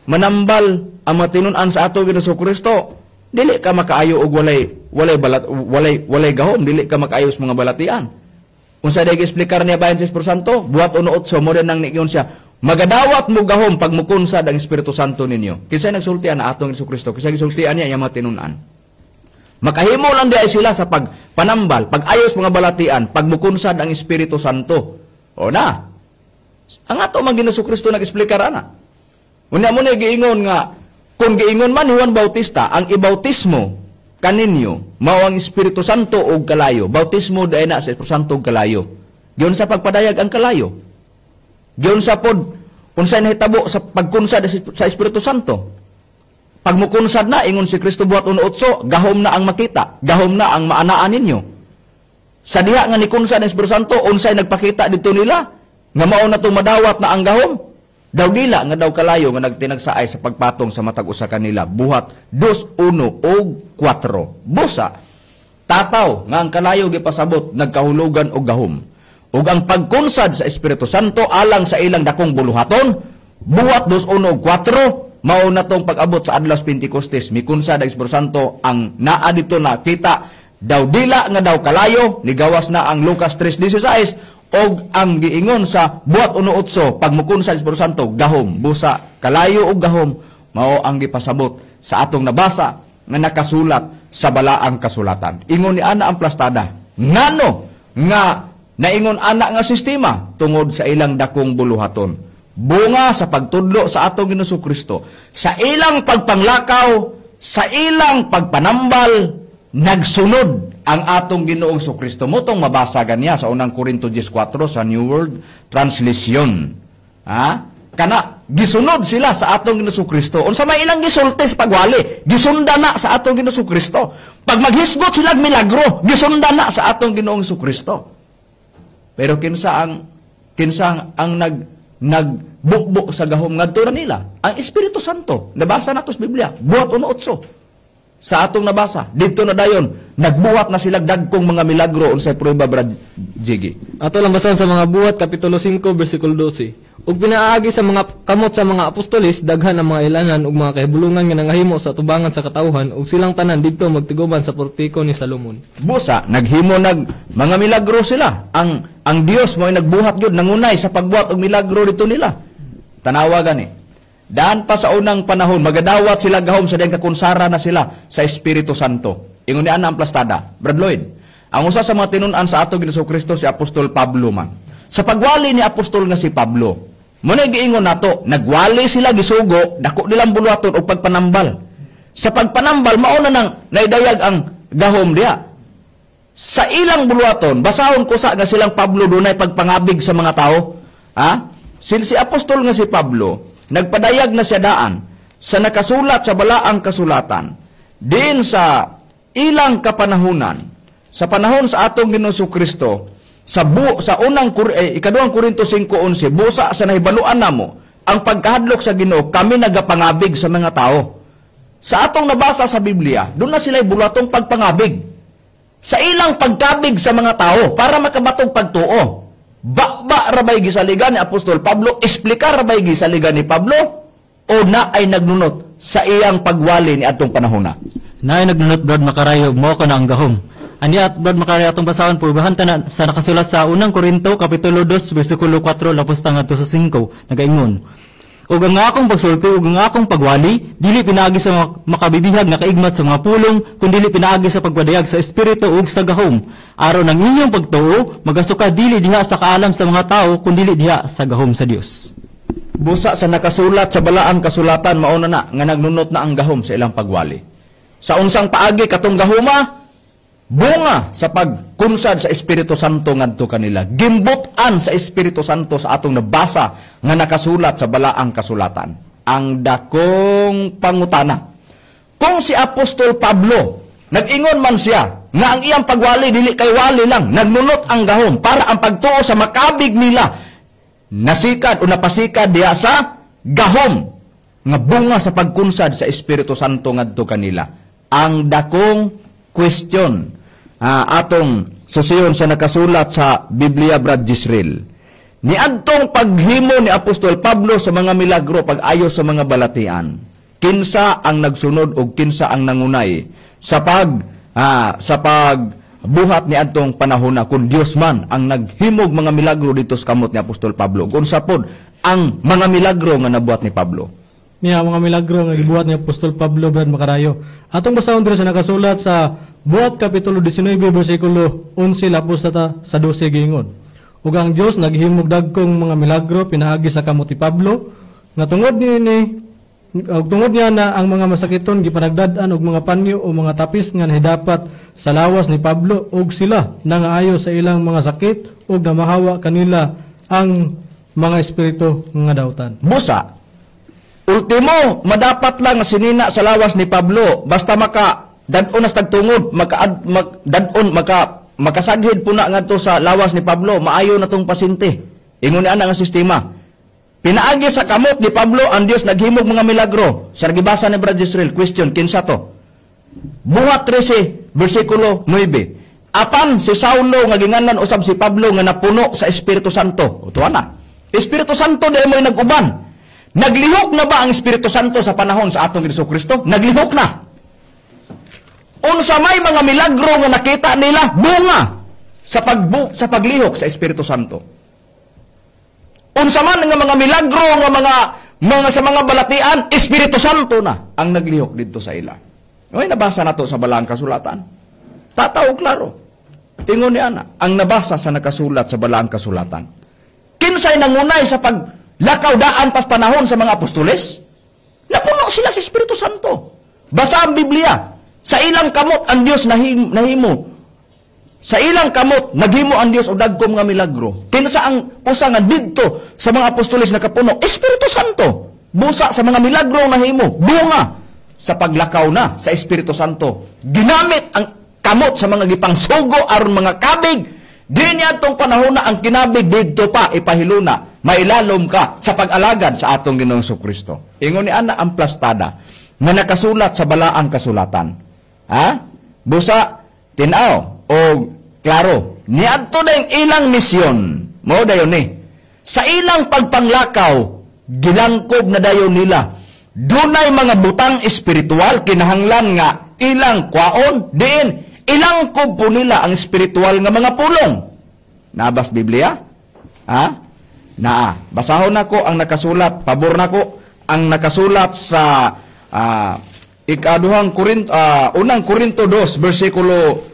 manambal ang matinun-an sa ato Ginoong Kristo. Dili ka makaayo og walay gahom, dili ka makaayo sa mga balatian. Unsa day gi-explicar niya bayan sa Espiritu Santo? Buhat 1:8 mo rin nang niingon siya. Magadawat mo gahom pag mukunsad ang Espiritu Santo ninyo. Kinsa nagsultian na atong Ginoong Kristo? Kinsa gisultian niya yang matinun-an? Makahimo lang di sila sa pagpanambal, pag-ayos mga balatian, pag mukunsad ang Espiritu Santo. O na. Ang ato man Ginoong Kristo nag-explicar ana. Unya mo na giingon nga kung giingon man ni Juan Bautista ang ibautismo kaninyo mao ang Espiritu Santo og kalayo. Bautismo dai na sa Espiritu Santo og kalayo. Giyon sa pagpadayag ang kalayo. Giyon sa pod unsay nahitabo sa pagkunsad sa Espiritu Santo. Pag mukunsad na ingon si Kristo buhat 1:8, gahom na ang makita, gahom na ang maanaan ninyo. Sa diha nga nikunsad ang Espiritu Santo unsay nagpakita dito nila? Nga mao na itong madawat na ang gahom. Daw dila nga daw kalayo nga nagtinagsaay sa pagpatong sa matag usa kanila. Buhat 2:1 o 4. Busa. Tataw nga ang kalayo gipasabot nagkahulugan og gahom. Ug ang pagkunsad sa Espiritu Santo alang sa ilang dakong buluhaton, buhat 2:1 o 4, mao na tong pag-abot sa adlaw Pentecostes, mikunsad ang Espiritu Santo ang naa dito na kita daw dila nga daw kalayo, ligawas na ang Lucas 3:16, og ang giingon sa buhat 1:8 pag mukunsad sa Espiritu Santo gahom, busa, kalayo og gahom mao ang gipasabot sa atong nabasa nga nakasulat sa balaang kasulatan. Ingon ni ana ang plastada. Ngano nga naingon ana nga sistema tungod sa ilang dakong buluhaton. Bunga sa pagtudlo sa atong Ginoong Kristo, sa ilang pagpanglakaw, sa ilang pagpanambal, nagsunod ang atong Ginoong Kristo. Motong mabasa ganiya sa unang Korinto 10:4 sa New World Translation. Kana gisunod sila sa atong Ginoong Kristo. Unsa may ilang gisulti sa pagwali, gisunda na sa atong Ginoong Kristo. Pag maghisgot sila milagro, gisunda na sa atong Ginoong Kristo. Pero kinsa ang nagbukbok sa gahom ngadto na nila? Ang Espiritu Santo. Nabasa nato sa Biblia, buhat 1:8. Sa atong nabasa, dito na dayon, nagbuhat na sila dagkong mga milagro unsay prueba Brad Jiggy.
Ato lang basahan sa mga buhat, Kapitulo 5, versikulo 12. Ug pinaagi sa mga kamot sa mga apostolis, daghan ang mga ilanan ug mga kahibulungan nga nangahimo sa tubangan sa katawhan, ug silang tanan didto magtiguban sa portiko ni Salomon.
Busa, naghimo mga milagro sila. Ang Dios mo ay nagbuhat gyud nangunay sa pagbuhat og milagro dito nila. Tanawa gani. Daan pa sa unang panahon, magadawat sila gahom sa dayang kakunsara na sila sa Espiritu Santo. Ingon ni ana ang plastada, Brad Lloyd. Ang usa sa mga tinun-an sa ato Ginoong Kristo si Apostol Pablo man. Sa pagwali ni Apostol nga si Pablo, muna giingon nato, nagwali sila gisugo, dako nilang buluhaton og pagpanambal. Sa pagpanambal mao na nang naidayag ang gahom diha. Sa ilang buluhaton, basahon ko sa nga silang Pablo dunay pagpangabig sa mga tao. Si Apostol nga si Pablo, nagpadayag na siya daan sa nakasulat sa balaang kasulatan din sa ilang kapanahunan sa panahon sa atong Ginoong Kristo, sa ikaduhang Korinto 5:11, busa sa nahibaluan namo ang pagkahadlok sa Ginoo, kami nagapangabig sa mga tao. Sa atong nabasa sa Biblia, doon na sila'y bulatong pagpangabig. Sa ilang pagkabig sa mga tao para makabatong pagtuo. Ba rabay gisaligan ni Apostol Pablo, explica rabay gisaligan ni Pablo, o na ay nagnunot sa iyang pagwali ni atong panahona.
Na ay nagnunot, Brad Makarayo, mo ko na ang gahom. Ani at Brad Makarayo atong basahon, purbahan ta sa nakasulat sa unang Korinto, Kapitulo 2, versikulo 4, lapos tanga to sa 5, nagaingon. Ug ang akong pagsulti, ug ang akong pagwali, dili pinaagi sa makabibihag na kaigmat sa mga pulong, kundi dili pinaagi sa pagpadayag sa espiritu ug sa gahom. Aron ang inyong pagtuo, magasuka dili diha sa kaalam sa mga tao, kundi dili diha sa gahom sa Dios.
Busa sa nakasulat sa balaang kasulatan, mauna na nga nagnunot na ang gahom sa ilang pagwali. Sa unsang paagi katong gahoma, bunga sa pagkunsad sa Espiritu Santo ngadto kanila. Gimbutan sa Espiritu Santo sa atong nabasa nga nakasulat sa balaang kasulatan. Ang dakong pangutana. Kung si Apostol Pablo, nag-ingon man siya nga ang iyang pagwali dili kay wali lang, nagnunot ang gahom para ang pagtuo sa makabig nila nasikad o napasikad diha sa gahom nga bunga sa pagkunsad sa Espiritu Santo ngadto kanila. Ang dakong question atong susiyon sa nakasulat sa Biblia, Brad Jisrael. Niadtong paghimo ni Apostol Pablo sa mga milagro pag-ayo sa mga balatian. Kinsa ang nagsunod o kinsa ang nangunay sa pagbuhat ni adtong panahon na kung Dios man ang naghimog mga milagro dito sa kamot ni Apostol Pablo. Kung sa pod ang mga milagro nga nabuhat ni Pablo.
Niya mga milagro nga gibuhat ni Apostol Pablo, Brad Makarayo. Atong basahon diri sa nakasulat sa Buhat Kapitulo 19 bersikulo 11 lapos sa 12 giingon. Ug ang Dios naghimog dagkong mga milagro pinaagi sa kamot ni Pablo nga tungod niya na ang mga masakiton gipanagdad-an og mga panyo o mga tapis nga nahidapat sa lawas ni Pablo ug sila nangaayo sa ilang mga sakit ug namahawa kanila ang mga espiritu nga dawtan.
Busa, ultimo, madapat lang sinina sa lawas ni Pablo basta dadon as tagtungod, makasaghid po na nga to sa lawas ni Pablo, maayo na tong pasyente. Ingon niya nga sistema. Pinaagi sa kamot ni Pablo, ang Dios naghimog mga milagro. Sa gibasa ni Brad Israel, question, kinsa to? Buhat 13, versikulo 9. Apan si Saulo nga ginganlan usab si Pablo nga napuno sa Espiritu Santo. Tuwa na. Espiritu Santo dahil mo'y nag-uban. Naglihok na ba ang Espiritu Santo sa panahon sa atong Ginoong Kristo? Naglihok na. Unsa may mga milagro nga nakita nila, bunga sa paglihok sa Espiritu Santo. Unsa man nga mga milagro nga mga sa mga balatian, Espiritu Santo na ang naglihok dito sa ila. Oy, nabasa nato sa balaang kasulatan. Tataw klaro. Ingon ni ana, ang nabasa sa nakasulat sa balaang kasulatan. Kinsay nangunay sa paglakaw daan pas panahon sa mga apostoles? Napuno sila sa Espiritu Santo. Basa ang Biblia. Sa ilang kamot ang Dios nahimo. Sa ilang kamot naghimo ang Dios og dagkong nga milagro. Kinsa ang usa nga didto sa mga apostoles nakapuno? Espiritu Santo. Busa sa mga milagro nahimo, bunga sa paglakaw na sa Espiritu Santo. Ginamit ang kamot sa mga gipangsugo aron mga kabig. Di niya atong panahon na ang kinabig didto pa ipahiluna. Mailalom ka sa pag-alagad sa atong Ginoong Kristo. Ingon ni ana ang plastada nga nakasulat sa balaang kasulatan. Busa, tinaw, o klaro, niadto na yung ilang misyon, mo dayon ni, sa ilang pagpanglakaw, gilangkob na dayon nila, dunay mga butang espiritual, kinahanglan nga, ilang kwaon, diin, ilang kob po nila ang espiritual nga mga pulong. Nabas Biblia? Basahon nako ang nakasulat, pabor nako, ang nakasulat sa unang Korinto 2 versikulo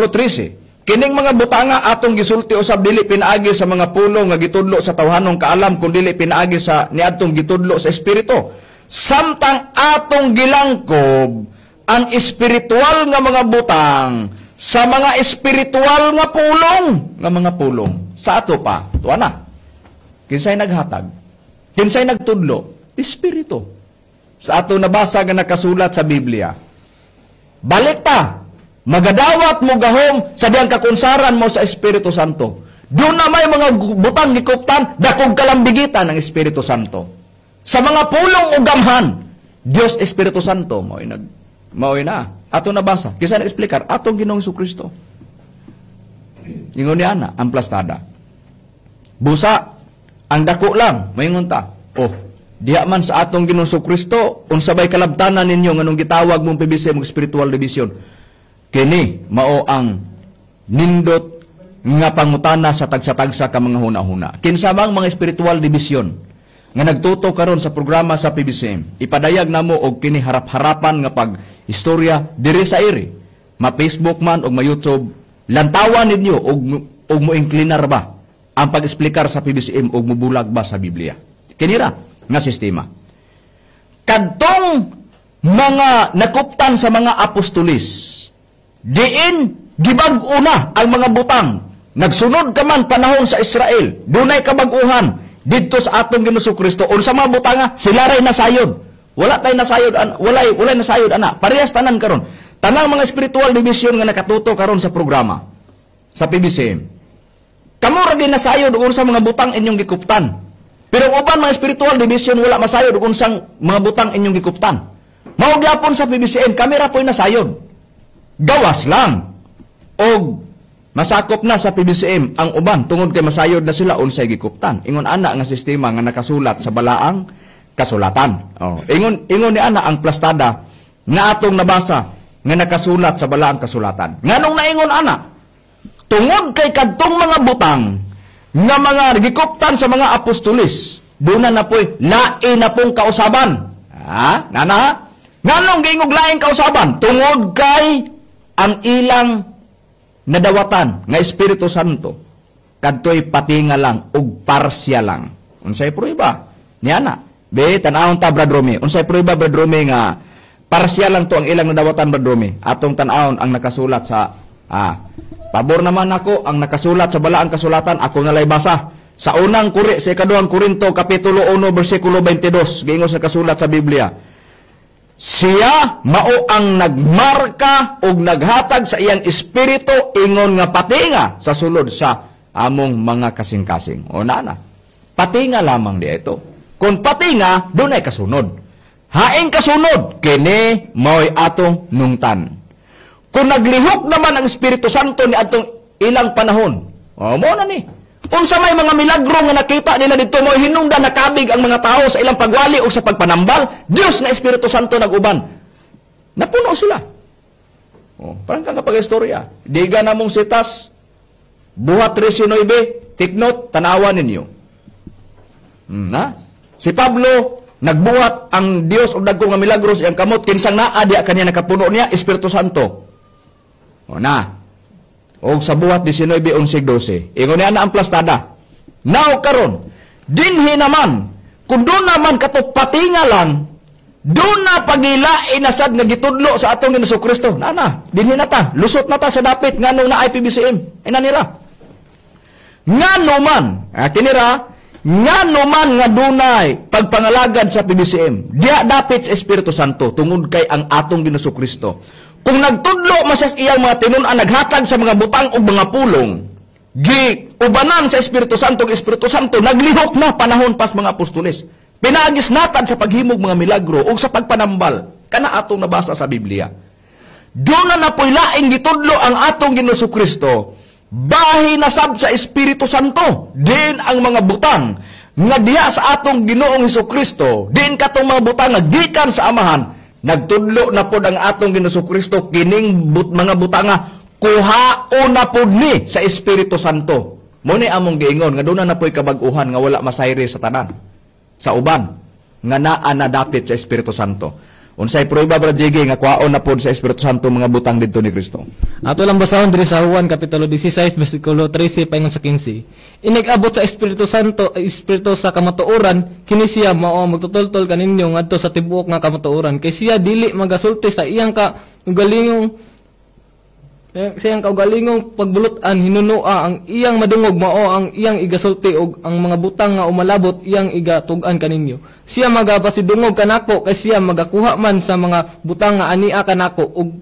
13. Kining mga butanga atong gisulti usab dili pinaagi sa mga pulong nga gitudlo sa tawhanong kaalam kun dili pinaagi sa niadtong gitudlo sa espiritu. Samtang atong gilangkob ang espiritual nga mga butang sa mga espiritual nga pulong. Sa ato pa, tuwa na. Kinsay naghatag? Kinsay nagtudlo? Espiritu. Sa ato nabasa nga nakasulat sa Biblia. Balik ta, magadawat mo gahom sa diyang kakunsaran mo sa Espiritu Santo. Doon na may mga butang gikuptan, dakog kalambigitan ng Espiritu Santo. Sa mga pulong o gamhan, Diyos Espiritu Santo, maoy na. Ato nabasa, kisa na-explicar, atong Ginoong Jesucristo. Ingon niya na, ang plastada. Busa, ang dako lang, maingon ta. Oh, diha man sa atong Ginoong Jesucristo, unsabay kalabtanan ninyo, nganong gitawag mong PBC, mong spiritual division. Kini, mao ang nindot nga pangutana sa tagsa-tagsa ka mga huna-huna. Kinsamang mga spiritual division nga nagtuto karon sa programa sa PBCM, ipadayag namo og kini harap-harapan nga pag-istorya diri sa iri. Ma-Facebook man o ma-YouTube, lantawan ninyo og mo-inclinar ba ang pag-explikar sa PBCM og mubulag ba sa Biblia. Kinira nga sistema. Kadtong mga nakuptan sa mga apostolis, diin gibag-una ang mga butang. Nagsunod ka man panahon sa Israel, dunay kabag-uhan didto sa atong Ginoong Jesucristo. Unsa mga butanga, sila ray nasayod. Wala tay nasayod, walay nasayod ana. Parehas tanan karon. Tanang mga spiritual division nga nakatuto karon sa programa sa PBCM. Kamo ra gyud nasayod ug unsa mga butang inyong gikuptan. Pero uban mga spiritual division wala masayod ug unsang mga butang inyong gikuptan. Mao gyapon sa PBCM, kami ra po'y nasayod. Gawas lang. Og masakop na sa PBCM ang uban tungod kay masayod na sila unsay gikuptan. Ingon ana nga sistema nga nakasulat sa balaang kasulatan. Oh, ingon ni ana ang plastada nga atong nabasa nga nakasulat sa balaang kasulatan. Nganong naingon ana? Tungod kay kadtong mga butang nga mga gikuptan sa mga apostolis, doon na po'y lain na pong kausaban. Ha? Nana? Nganong giingog laing kausaban? Tungod kay ang ilang nadawatan nga Espiritu Santo kadtoy patinga lang ug parsya lang. Unsay prueba? Niana. Be tan-awon ta Brad Romy. Unsay prueba Brad Romy nga parsya lang to ang ilang nadawatan Brad Romy? Atong tan-awon ang nakasulat sa pabor naman ako ang nakasulat sa balaang kasulatan, ako nalay basa. Sa unang sa ikaduhang Korinto kapitulo 1 bersikulo 22, giingon sa kasulat sa Biblia. Siya mao ang nagmarka ug naghatag sa iyang espiritu ingon nga patinga sa sulod sa among mga kasing-kasing. O nana, patinga lamang di ito. Kung patinga, doon ay kasunod. Haing kasunod, kini mao'y atong nungtan. Kung naglihok naman ang Espiritu Santo ni atong ilang panahon, o mo na ni. Unsa may mga milagro nga nakita nila dito mo hinungdan nakabig ang mga tao sa ilang pagwali o sa pagpanambal, Dios nga Espiritu Santo naguban. Napuno sila. Oh, parang kakapag-istorya. Diga na mong sitas, buhat 13:9, tiknot, tanawan ninyo. Na? Si Pablo, nagbuhat ang Dios o dagko nga milagro sa iyang kamot, kinsang naa diya kanya nakapuno niya, Espiritu Santo. O na. O sa buhat 19:11-12. Ingon niya na ang plastada. Now karon, dinhi naman, kung doon naman kato patinga lang, doon na pagilain na sad nga gitudlo sa atong Ginoong Kristo. Nana, dinhi na ta, lusot na ta sa dapit nganong na IPBCM. Ay nanira. Ngano man, kinira, ngano man nga dunay pagpangalagad sa PBCM. Diya dapit sa Espiritu Santo tungod kay ang atong Ginoong Kristo. Kung nagtudlo masas iyang mga tinun-an naghatag sa mga butang o mga pulong, ubanan sa Espiritu Santo, naglihok na panahon pas mga apostoles. Pinagis natad sa paghimog mga milagro o sa pagpanambal. Kana atong nabasa sa Biblia. Doon na po'y laing gitudlo ang atong Ginoong Kristo. Bahi na sab sa Espiritu Santo. Din ang mga butang nga diha sa atong Ginoong Kristo. Din katong mga butang nga gikan sa Amahan. Nagtudlo na pod ang atong Ginoong Kristo kining mga butanga kuhaon na pod ni sa Espiritu Santo. Mo ni among giingon nga doon na po'y kabag-uhan nga wala masayre sa tanan. Sa uban nga naa na dapit sa Espiritu Santo. Unsay prueba Brad Jiggy nga kuhaon na pod sa Espiritu Santo mga butang didto ni Kristo. Ato lang basahon diri sa Juan kapitulo 16 bersikulo 13 paingon sa 15. Inigabot sa Espiritu Santo, Espiritu sa kamatuoran, kini siya mao magtutultol kaninyo ngadto sa tibuok nga kamatuoran. Kay siya dili magasulti sa iyang kaugalingong pagbulutan hinunoa ang iyang madungog mao ang iyang igasulti og ang mga butang nga umalabot iyang igatug-an kaninyo. Siya magapasidungog kanako kay siya magakuha man sa mga butang nga ania kanako og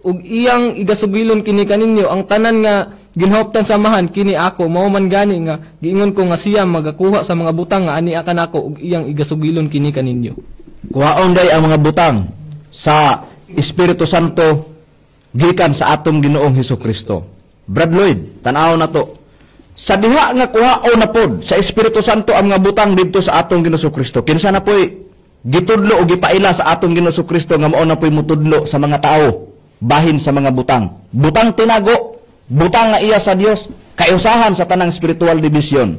ug iyang igasugilon kini kaninyo ang tanan nga ginhoptan samahan kini ako mao man gani nga giingon ko nga siya magakuha sa mga butang nga ani akan ako ug iyang igasugilon kini kaninyo.
Kuhaon day ang mga butang sa Espiritu Santo gikan sa atong Ginoong Hesukristo. Brad Lloyd, tan-aw na to. Sa diha nga kuhaon na pod sa Espiritu Santo ang mga butang didto sa atong Ginoong Hesukristo. Kinsa na poy gitudlo o gipaila sa atong Ginoong Hesukristo nga mao na poy mutudlo sa mga tao bahin sa mga butang. Butang tinago, butang nga iya sa Dios, kayusahan sa tanang spiritual division.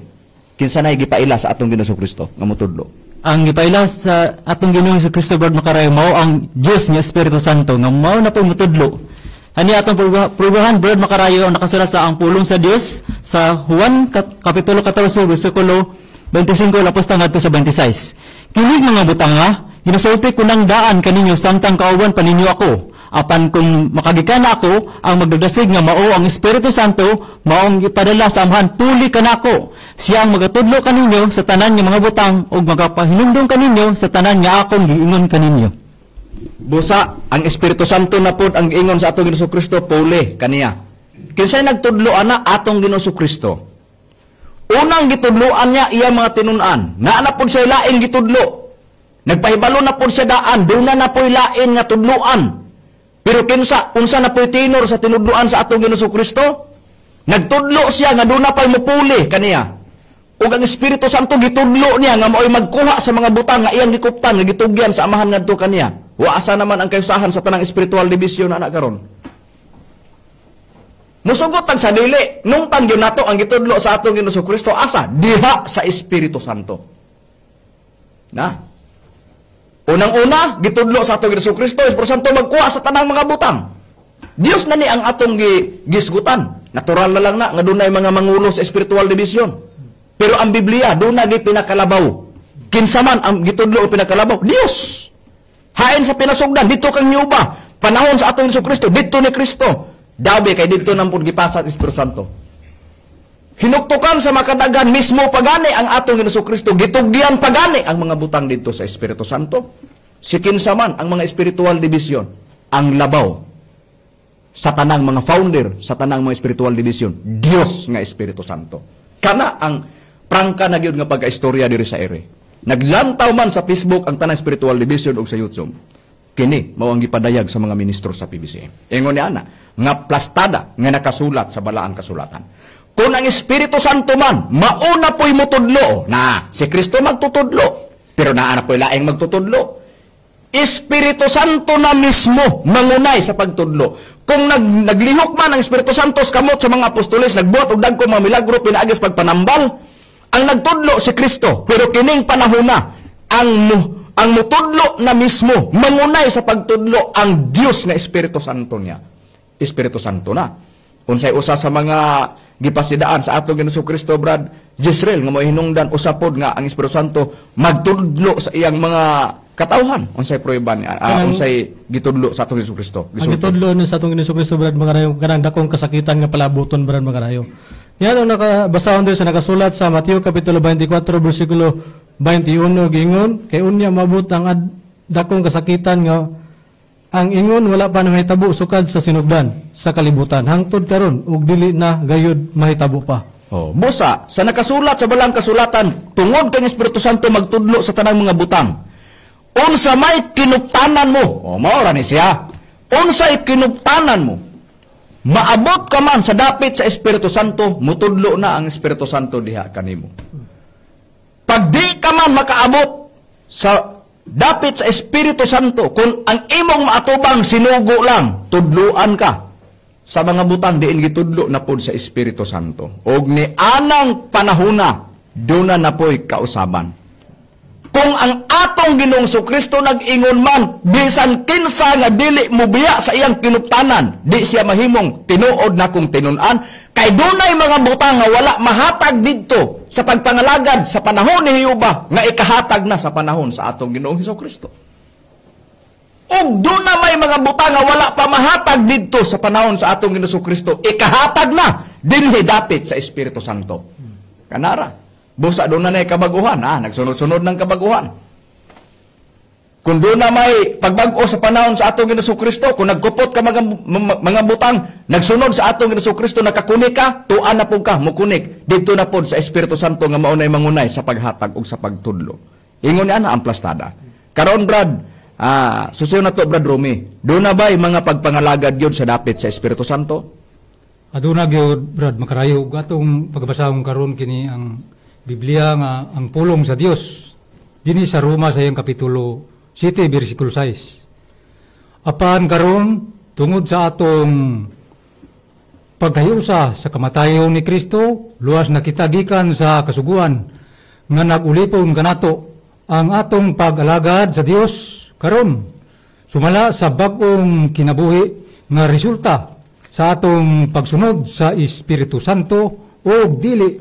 Kinsa na gipaila sa atong Ginoong Hesukristo nga mutudlo.
Ang gipaila sa atong Ginoong Kristo Brad Makarayo mao ang Dios nga Espiritu Santo nga mao na poy mutudlo. Ani atong prubahan Brad Makarayo ang nakasulat sa ang pulong sa Dios sa Juan kapitulo 14 bersikulo 25 lapos ngadto sa 26. Kini mga butanga, ginasulti ko ng daan kaninyo samtang kauban paninyo ako. Apan kung makagikan ako, ang magdadasig nga mao ang Espiritu Santo, maong ipadala sa amhan puli kanako. Siya ang magatudlo kaninyo sa tanan nga mga butang ug magapahinumdom kaninyo sa tanan nga akong giingon kaninyo.
Busa, ang Espiritu Santo na pod ang giingon sa atong Ginoong Kristo puli kaniya. Kinsay nagtudlo ana atong Ginoong Kristo? Unang gitudloan niya iya mga tinun-an. Naa na pod siya lain gitudlo. Nagpahibalo na pod siya daan, doon na po'y lain nga tudloan. Pero unsa na po'y tinor sa tinudloan sa atong Ginoong Kristo? Nagtudlo siya nga doon na po'y mupuli kaniya. Ug ang Espiritu Santo gitudlo niya nga mao'y magkuha sa mga butang nga iyang gikuptan nga gitugyan sa amahan ngadto kaniya. Waasa naman ang kayusahan sa tanang spiritual division na karon. Musugot ang sadili nung tangyo nato ang gitudlo sa atong Ginoong Kristo asa diha sa Espiritu Santo. Na unang-una gitudlo sa atong Ginoong Kristo, Espiritu Santo magkuha sa tanang mga butang. Dios na ni ang atong gisgutan. Natural na lang na nga dunay mga mangulo sa spiritual division. Pero ang Biblia dunay pinakalabaw. Kinsa man ang gitudlo o pinakalabaw? Dios. Hain sa pinasugdan dito kang Hiuba. Panahon sa atong Ginoong Kristo dito ni Kristo. Dabi kay dito nang pud gipasa sa Espiritu Santo. Hinuktukan sa makadagan mismo pagani ang atong Ginoong Kristo, gitugyan pagani ang mga butang dito sa Espiritu Santo. Si kinsa man ang mga spiritual division, ang labaw sa tanang mga founder sa tanang mga spiritual division, Dios nga Espiritu Santo. Kana ang prangka na gyud nga pagkaistorya diri sa ere. Naglantaw man sa Facebook ang tanang spiritual division ug sa YouTube. Kini mao ang gipadayag sa mga ministro sa PBC. Ingon ni ana nga plastada nga nakasulat sa balaang kasulatan. Kung ang Espiritu Santo man mauna po'y mutudlo, na si Kristo magtutudlo, pero naa na po'y laing magtutudlo. Espiritu Santo na mismo mangunay sa pagtudlo. Kung naglihok man ang Espiritu Santo kamot sa mga apostoles, nagbuhat og dagko mga milagro pinaagis pagpanambal, ang nagtudlo si Kristo, pero kining panahon na ang mutudlo na mismo, mangunay sa pagtudlo ang Dios na Espiritu Santo niya. Espiritu Santo na. Unsay usa sa mga gipasidaan sa atong Ginoong Kristo, Brad Jezreel, nga mo'y hinungdan usapod nga ang Espiritu Santo magtudlo sa iyang mga katawhan. Unsay prueba niya, unsay gitudlo sa atong Ginoong Kristo.
Ang gitudlo sa atong Ginoong Kristo, Brad Makarayo, kanang dakong kasakitan nga palabuton, Brad Makarayo. Yan ang nakabasahon din sa nakasulat sa Mateo Kapitulo 24, versikulo 21, gingon, kay unya mabot ang dakong kasakitan nga ang ingon wala pa na mahitabo sukad sa sinugdan, sa kalibutan. Hangtod karon ug dili na gayud mahitabo pa.
Busa, sa nakasulat sa balang kasulatan, tungod kang Espiritu Santo magtudlo sa tanang mga butang. Unsa may kinuptanan mo, mao ra ni siya. Unsay kinuptanan mo, maabot ka man sa dapit sa Espiritu Santo, mutudlo na ang Espiritu Santo diha kanimo. Pag di ka man makaabot sa dapit sa Espiritu Santo, kung ang imong maatubang sinugo lang, tudluan ka sa mga butang diin gitudlo na pod sa Espiritu Santo. Og ni anang panahona, doon na po'y kausaban. Kung ang atong Ginoong Kristo nag-ingon man, bisan kinsa nga dili mo biya sa iyang kinuptanan, di siya mahimong tinuod na kung tinunan, kay dunay mga butang nga wala mahatag didto sa pagpangalagad sa panahon ni Hiuba, nga ikahatag na sa panahon sa atong Ginoong Kristo. Ug doon na may mga butang nga wala pa mahatag didto sa panahon sa atong Ginoong Kristo, ikahatag na dinhi dapit sa Espiritu Santo. Kanara. Busa doon na kabaguhan, nagsunod-sunod ng kabaguhan. Kung doon na may pagbago sa panahon sa atong Ginoong Kristo, kung nagkupot ka mga butang, nagsunod sa atong Ginoong Kristo, nakakunik ka, tuan na po ka, mukunik. Dito na po sa Espiritu Santo nga maunay mangunay sa paghatag o sa pagtudlo. Ingon niya na ang plastada. Karon Brad, susunod na to Brad Romy, doon na ba mga pagpangalagad yun sa dapit sa Espiritu Santo?
Aduna gyud Brad makarayo atong pagbasahon karon kini ang Biblia nga ang pulong sa Dios. Dinhi sa Roma sa iyang kapitulo 7 bersikulo 6. Apan karon tungod sa atong pagkayusa sa kamatayon ni Kristo, luwas na kita gikan sa kasuguan nga nagulipon kanato ang atong pag-alagad sa Dios karon sumala sa bag-ong kinabuhi nga resulta sa atong pagsunod sa Espiritu Santo o dili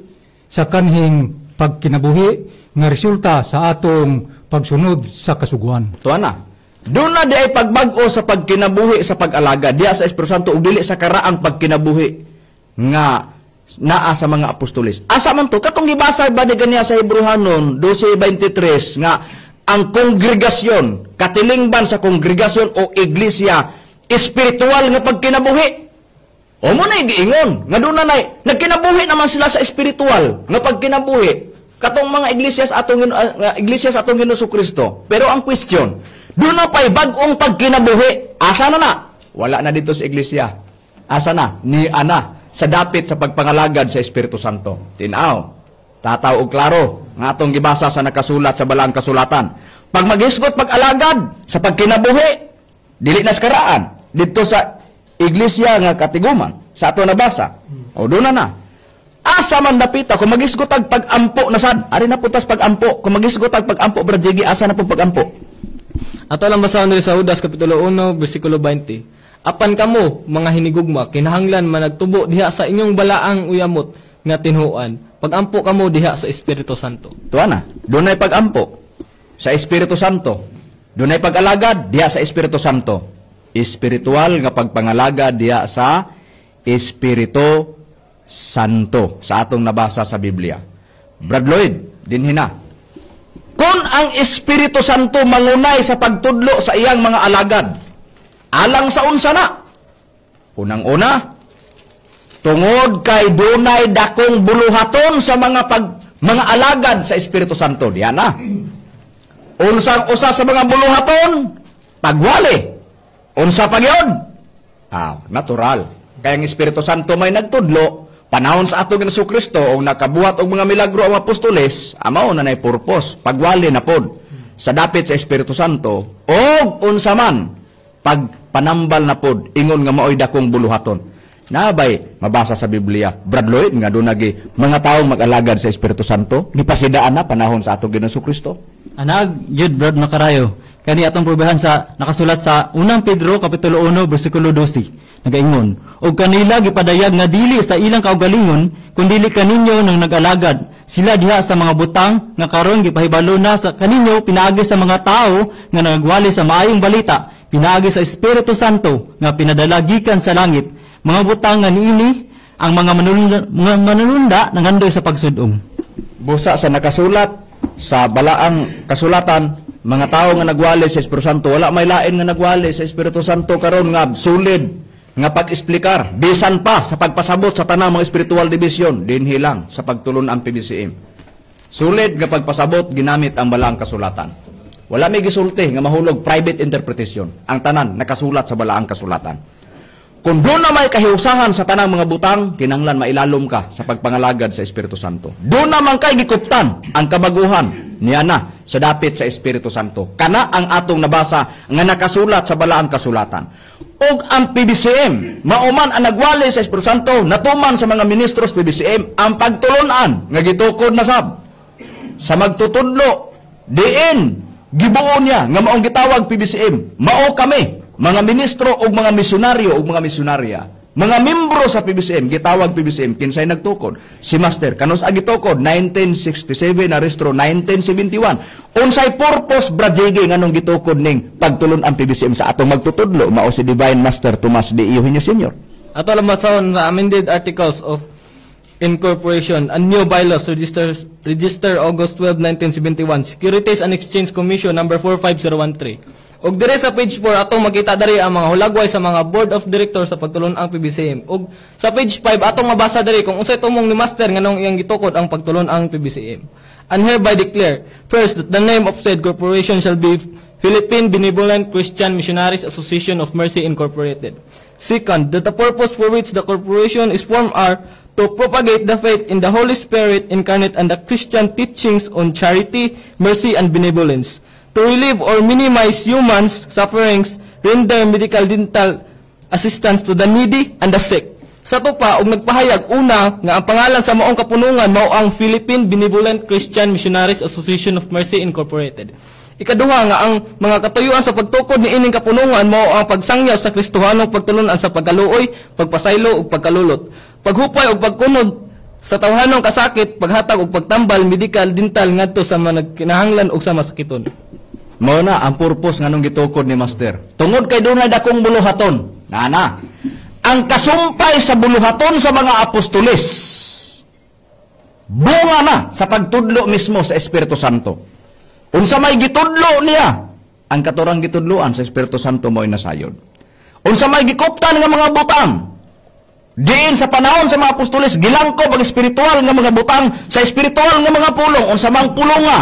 sa kanhing pagkinabuhi nga resulta sa atong pagsunod sa kasuguan.
Tuan na. Doon na di ay pagbago sa pagkinabuhi sa pag-alaga. Diya sa Espiritu Santo, ugdili sa karaang pagkinabuhi nga naa sa mga apostolis. Asa man to? Katong gibasa ba di ganiya sa Hebrehanon 12:23 nga ang kongregasyon, katilingban sa kongregasyon o iglesia, espiritual nga pagkinabuhi. O mo na giingon, nga doon na nagkinabuhi naman sila sa espiritual nga pagkinabuhi. Katong mga iglesia sa atong Ginoong Kristo. Pero ang question, doon na pa'y bagong pagkinabuhi. Asa na? Wala na dito sa iglesia. Asa na? Ni ana. Sa dapit sa pagpangalagad sa Espiritu Santo. Tinaw. Tataw og klaro. Nga atong gibasa sa nakasulat sa Balaang Kasulatan. Pag maghisgot pag-alagad sa pagkinabuhi, dili na skaraan. Dito sa iglesia nga katiguman. Sa ato nabasa. O doon na. Asa man dapita kung magisgotag pag-ampo na sad. Ari na putas pag-ampo. Kung magisgotag pag-ampo Brad Jiggy, asa na po pag-ampo?
Ato lang basahon diri sa Judas kapitulo 1 bersikulo 20. Apan kamo mga hinigugma kinahanglan managtubo diha sa inyong balaang uyamot nga tinhuan. Pag-ampo kamo diha sa Espiritu Santo.
Tuwa na. Doon ay pag-ampo sa Espiritu Santo. Doon ay pag-alagad diha sa Espiritu Santo. Espiritual nga pagpangalagad diha sa Espiritu Santo sa atong nabasa sa Biblia. Brad Lloyd, dinhina. Kung ang Espiritu Santo mangunay sa pagtudlo sa iyang mga alagad, alang sa unsa na? Unang-una, tungod kay dunay dakong buluhaton sa mga alagad sa Espiritu Santo. Diyan na. Unsang usa sa mga buluhaton, pagwali. Unsa pagyod? Natural. Kaya ang Espiritu Santo may nagtudlo, panahon sa atong Ginoong Kristo o nakabuhat og mga milagro ang apostoles, amao na nay purpose, pagwali na pod sa dapit sa Espiritu Santo o unsa man pagpanambal na pod ingon nga maoy dakong buluhaton. Nabay mabasa sa Biblia, Brad Lloyd nga doon nagi mga taong mag-alagad sa Espiritu Santo, gipasidaan na panahon sa atong Ginoong Kristo.
Anag, yun, Brad Makarayo. Kani atong probahan sa nakasulat sa 1 Pedro kapitulo 1 bersikulo 12. Nagaingon, og kanila gipadayag nga dili sa ilang kaugalingon kundi kaninyo nang nag-alagad sila diha sa mga butang nga karon gipahibalo na sa kaninyo pinaagi sa mga tao nga nagwali sa maayong balita, pinaagi sa Espiritu Santo nga pinadala gikan sa langit, mga butang nga niini ang mga manununda nangandoy sa pagsudong.
Busa sa nakasulat sa Balaang Kasulatan, mga tao nga nagwali sa Espiritu Santo, wala may lain nga nagwali sa Espiritu Santo karon nga sulid nga pag-explicar, bisan pa sa pagpasabot sa tanang mga spiritual division, dinhi lang sa pagtulon ang PBCM. Sulid nga pagpasabot ginamit ang Balaang Kasulatan. Wala may gisulti nga mahulog private interpretation. Ang tanan nakasulat sa Balaang Kasulatan. Kung doon na may kahiusahan sa tanang mga butang, kinanglan mailalom ka sa pagpangalagad sa Espiritu Santo. Doon naman kay gikuptan ang kabaguhan niya na sa dapit sa Espiritu Santo. Kana ang atong nabasa nga nakasulat sa Balaang Kasulatan. Og ang PBCM, mauman ang nagwali sa Espiritu Santo, natuman sa mga ministros PBCM, ang pagtulunan nga gitukod na sab. Sa magtutudlo, diin, gibuon niya nga maong gitawag PBCM, mao kami, mga ministro o mga misyonaryo o mga misyonarya, mga membro sa PBCM, gitawag PBCM, kinsay nagtukod? Si Master, kanos agitukod? 1967, na restro 1971. Unsay purpose, Brajigi, nga nung gitukod ning pagtulon ang PBCM sa atong magtutudlo, mao si Divine Master Tomas D. Eugenio Sr.
Ato lang masahon sa amended articles of Incorporation and New Bylaws Register August 12, 1971, Securities and Exchange Commission number 45013. Og dire sa page 4 atong makita diri ang mga hulagway sa mga Board of Directors sa pagtulon ang PBCM. Og sa page 5 atong mabasa diri kung unsay tumong ni Master nganong iyang gitukod ang pagtulon ang PBCM. And hereby declare, first, that the name of said corporation shall be Philippine Benevolent Christian Missionaries Association of Mercy Incorporated. Second, that the purpose for which the corporation is formed are to propagate the faith in the Holy Spirit incarnate and the Christian teachings on charity, mercy, and benevolence, to relieve or minimize human sufferings, render medical dental assistance to the needy and the sick. Sa to pa, og nagpahayag una nga ang pangalan sa maong kapunungan mao ang Philippine Benevolent Christian Missionaries Association of Mercy Incorporated. Ikaduha nga ang mga katuyuan sa pagtukod ni ining kapunungan mao ang pagsangyaw sa Kristohanong pagtulunan sa pagkaluoy, pagpasaylo ug pagkalulot, paghupay ug pagkunod sa tawhanong kasakit, paghatag ug pagtambal medical dental ngadto sa mga kinahanglan ug sa masakiton.
Mao na ang purpose nganong gitukod ni Master. Tungod kay dunay dakong buluhaton. Nana. Ang kasumpay sa buluhaton sa mga apostoles bunga na sa pagtudlo mismo sa Espiritu Santo. Unsa may gitudlo niya, ang katurang gitudloan sa Espiritu Santo mo'y nasayod. Unsa may gikuptan nga mga butang, diin sa panahon sa mga apostoles, gilangkob ang espiritual nga mga butang sa espiritual nga mga pulong, unsa mang pulong nga.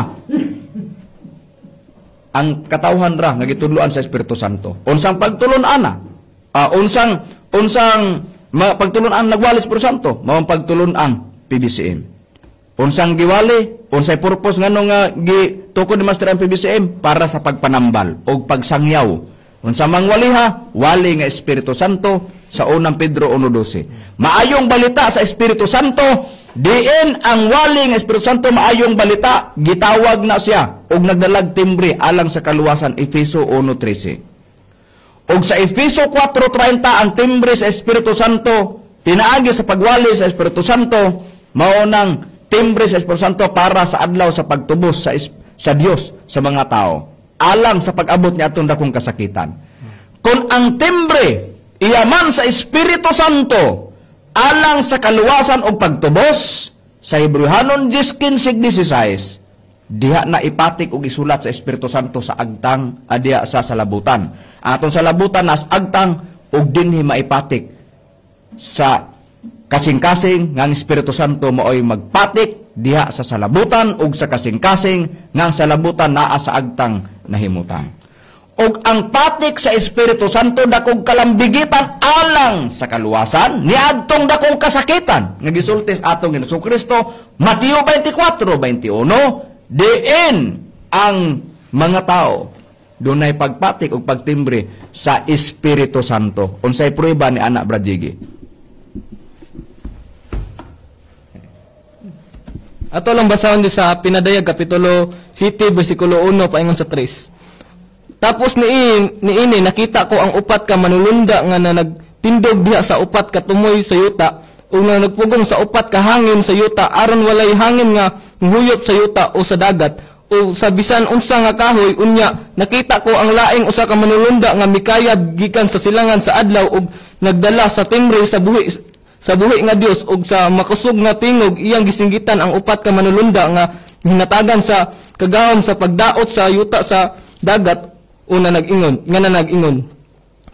Ang katawhan ra nga gitudloan sa Espiritu Santo. Unsang pagtulon ana, unsang pagtulon ang nagwali sa Espiritu Santo, mao ang pagtulon ang PBCM. Unsang giwali, unsay purpose nganong nga gitukod ni Master ang PBCM para sa pagpanambal o pagsangyaw. Unsa mang waliha, wali nga Espiritu Santo sa unang Pedro 1:12. Maayong balita sa Espiritu Santo, diin ang wali nga Espiritu Santo maayong balita, gitawag na siya og nagdalag timbre alang sa kaluwasan Efeso 1:13. Og sa Efeso 4:30 ang timbre sa Espiritu Santo pinaagi sa pagwali sa Espiritu Santo mao nang timbre sa Espiritu Santo para sa adlaw sa pagtubos sa Dios sa mga tao alang sa pag-abot niya atong dakong kasakitan. Kung ang timbre iyaman sa Espiritu Santo alang sa kaluwasan o pagtubos sa Hebrehanon 10:15-16 diha na ipatik og isulat sa Espiritu Santo sa agtang adya sa salabutan. Aton salabutan nas agtang og dinhi maipatik sa kasing-kasing ngang Espiritu Santo maoy magpatik diha sa salabutan ug sa kasing-kasing ngang salabutan naa sa agtang nahimutan. Og ang patik sa Espiritu Santo dakong kalambigitan alang sa kaluwasan niadtong dakong kasakitan nga gisultis atong Hesus Kristo Mateo 24:21 diin ang mga tao dunay pagpatik ug pagtimbre sa Espiritu Santo. Unsay prueba ni anak Bradjigi?
Ato lang basahon di sa Pinadayag Kapitulo 7 versikulo 1 paingon sa 3. Tapos niini nakita ko ang upat ka manulunda nga na nagtindog diha sa upat ka tumoy sa yuta ug na nagpugong sa upat ka hangin sa yuta aron walay hangin nga huyop sa yuta o sa dagat o sa bisan unsa nga kahoy unya nakita ko ang laing usa ka manulunda nga mikayad gikan sa silangan sa adlaw ug nagdala sa timbre sa buhi nga Dios ug sa makusog nga tingog iyang gisinggitan ang upat ka manulunda nga hinatagan sa kagahom sa pagdaot sa yuta sa dagat una nag-ingon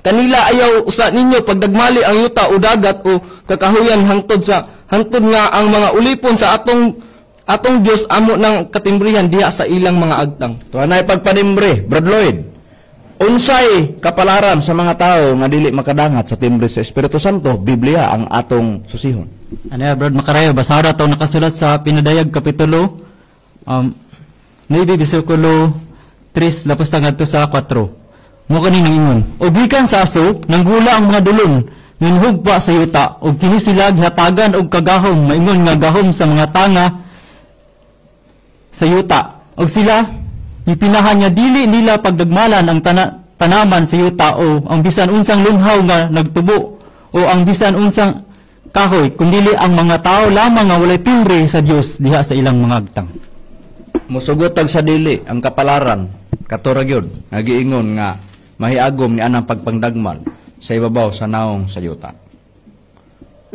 kanila ayaw usa ninyo pagdagmali ang yuta o dagat o kakahuyan hangtod nga ang mga ulipon sa atong Dios amo ng katimbrihan diha sa ilang mga agtang.
Tuanay pagpanimbre, Brad Lloyd. Unsay kapalaran sa mga tao nga dili makadangat sa timbre sa Espiritu Santo, Biblia ang atong susihon.
Ano Brad Makarayo, basa ra taw nakasulat sa Pinadayag Kapitulo 9 versikulo 3 lapos ngadto sa 4. Mo kani ingon, og gikan sa aso nanggula ang mga dulon nginhugpa sa yuta og kini sila gihatagan og kagahom maingon nga gahom sa mga tanga sa yuta og sila ipinahan niya dili nila pagdagmalan ang tanaman sa yuta o ang bisan unsang lunhaw nga nagtubo o ang bisan unsang kahoy kundili ang mga tao lamang nga walay timbre sa Dios diha sa ilang mga agtang.
Musugotag sa dili ang kapalaran katurag yun nagiingon nga mahiagom ni anang pagpangdagmal sa ibabaw sa naong sa yuta.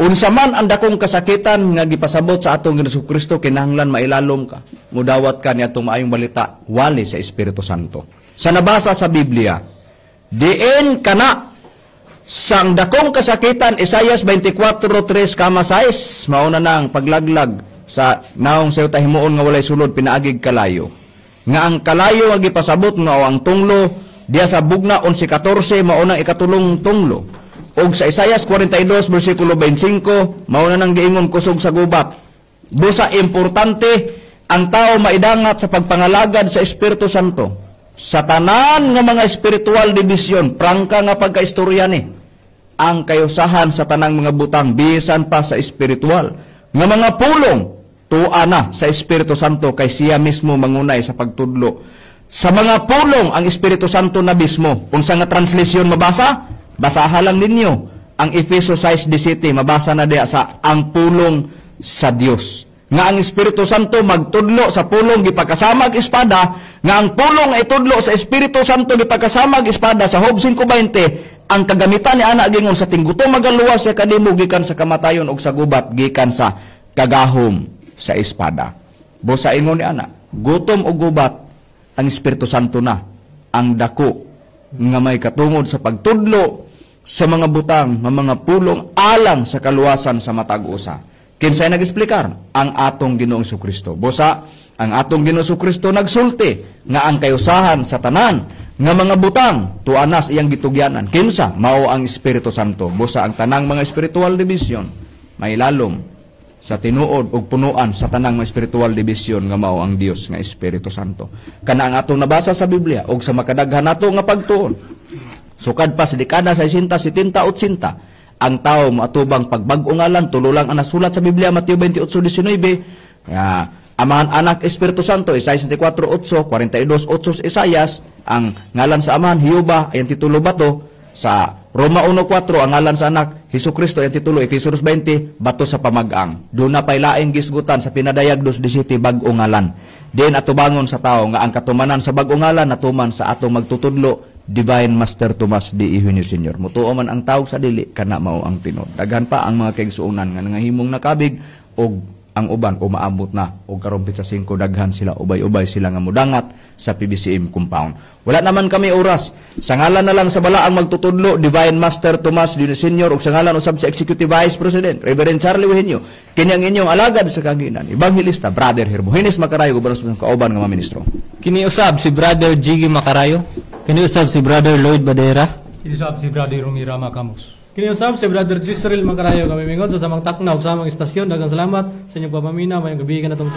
Unsa man ang dakong kasakitan nga gipasabot sa atong Ginoong Kristo, kinahanglan mailalom ka. Mudawat ka ni atong maayong balita, wali sa Espiritu Santo. Sa nabasa sa Biblia, diin kana sang dakong kasakitan, Isaias 24:3 kama 6, mauna nang paglaglag sa naong sayo tahimuon nga walay sulod pinaagig kalayo. Nga ang kalayo nga gipasabot nga ang tunglo diya sa bugna 11:14 mauna ikatulong tunglo. Og sa Isaias 42 versikulo 25 mauna nang giingon kusog sa gubat. Busa importante ang tao maidangat sa pagpangalagad sa Espiritu Santo. Sa tanan nga mga spiritual division, prangka nga pagkaistorya ni, ang kayusahan sa tanang mga butang bisan pa sa spiritual nga mga pulong tuana sa Espiritu Santo kay siya mismo mangunay sa pagtudlo. Sa mga pulong ang Espiritu Santo na mismo. Unsa nga translasyon mabasa? Basaha lang ninyo ang Efeso 6:17, mabasa na diya sa ang pulong sa Dios. Nga ang Espiritu Santo magtudlo sa pulong gipagkasamag espada, nga ang pulong ay tudlo sa Espiritu Santo gipagkasamag espada sa Job 5:20, ang kagamitan ni ana gingon sa tingguto magaluwas sa kadimo gikan sa kamatayon og sa gubat gikan sa kagahom sa espada. Busa ingon ni ana, gutom og gubat ang Espiritu Santo na ang dako nga may katungod sa pagtudlo sa mga butang nga mga pulong alang sa kaluwasan sa matag usa. Kinsay nag-explikar? Ang atong Ginoong Kristo. Busa, ang atong Ginoong Kristo nagsulti nga ang kayusahan sa tanan nga mga butang tuanas iyang gitugyanan. Kinsa mao ang Espiritu Santo. Busa ang tanang mga spiritual division may lalom sa tinuod ug punuan sa tanang mga spiritual division nga mao ang Dios nga Espiritu Santo. Kana ang atong nabasa sa Biblia ug sa makadaghan nato nga pagtuon. Sukad pa sa dekada 60, 70, 80, ang tao matubang pagbag-o ngalan, tulo lang ang nasulat sa Biblia, Mateo 28:19, Amahan Anak Espiritu Santo, Isaias 64:8, 42:8 sa Isaias, ang ngalan sa Amahan, Hiyuba, ang titulo bato, sa Roma 1:4, ang ngalan sa Anak, Hesukristo, ang titulo, Efesos 20, bato sa pamag-ang. Doon na pay laing gisgutan sa pinadayag 2:17, bag-o ngalan. Din atubangon sa tao, nga ang katumanan sa bag-o ngalan, natuman sa atong magtutudlo, Divine Master Tomas D. Ihunyo Sr. Mutuo man ang tawag sa dili, kana mao ang tinod. Daghan pa ang mga kaigsuunan nga nangahimong nakabig og ang uban umaabot na og karumpit sa 5 daghan sila ubay-ubay sila nga mudangat sa PBCM compound. Wala naman kami oras. Sa ngalan na lang sa balaang magtutudlo, Divine Master Tomas D. Sr. ug sa ngalan usab sa Executive Vice President Reverend Charlie Eugenio, kini ang inyong alagad sa kaginan, Evangelista Brother Hermogenes Macarayo, gubernator ng kauban nga mga ministro.
Kini usab si Brother Jiggy Macarayo.
Kiniusap si Brother Lloyd Badera.
Kinisab si Brother Romira Macamus.
Kiniusap si Brother Gisrel Macarayo, kami mingon sa samang takna ug samang istasyon. Daghang salamat sa inyong pamamina, mayong gabi ka na tong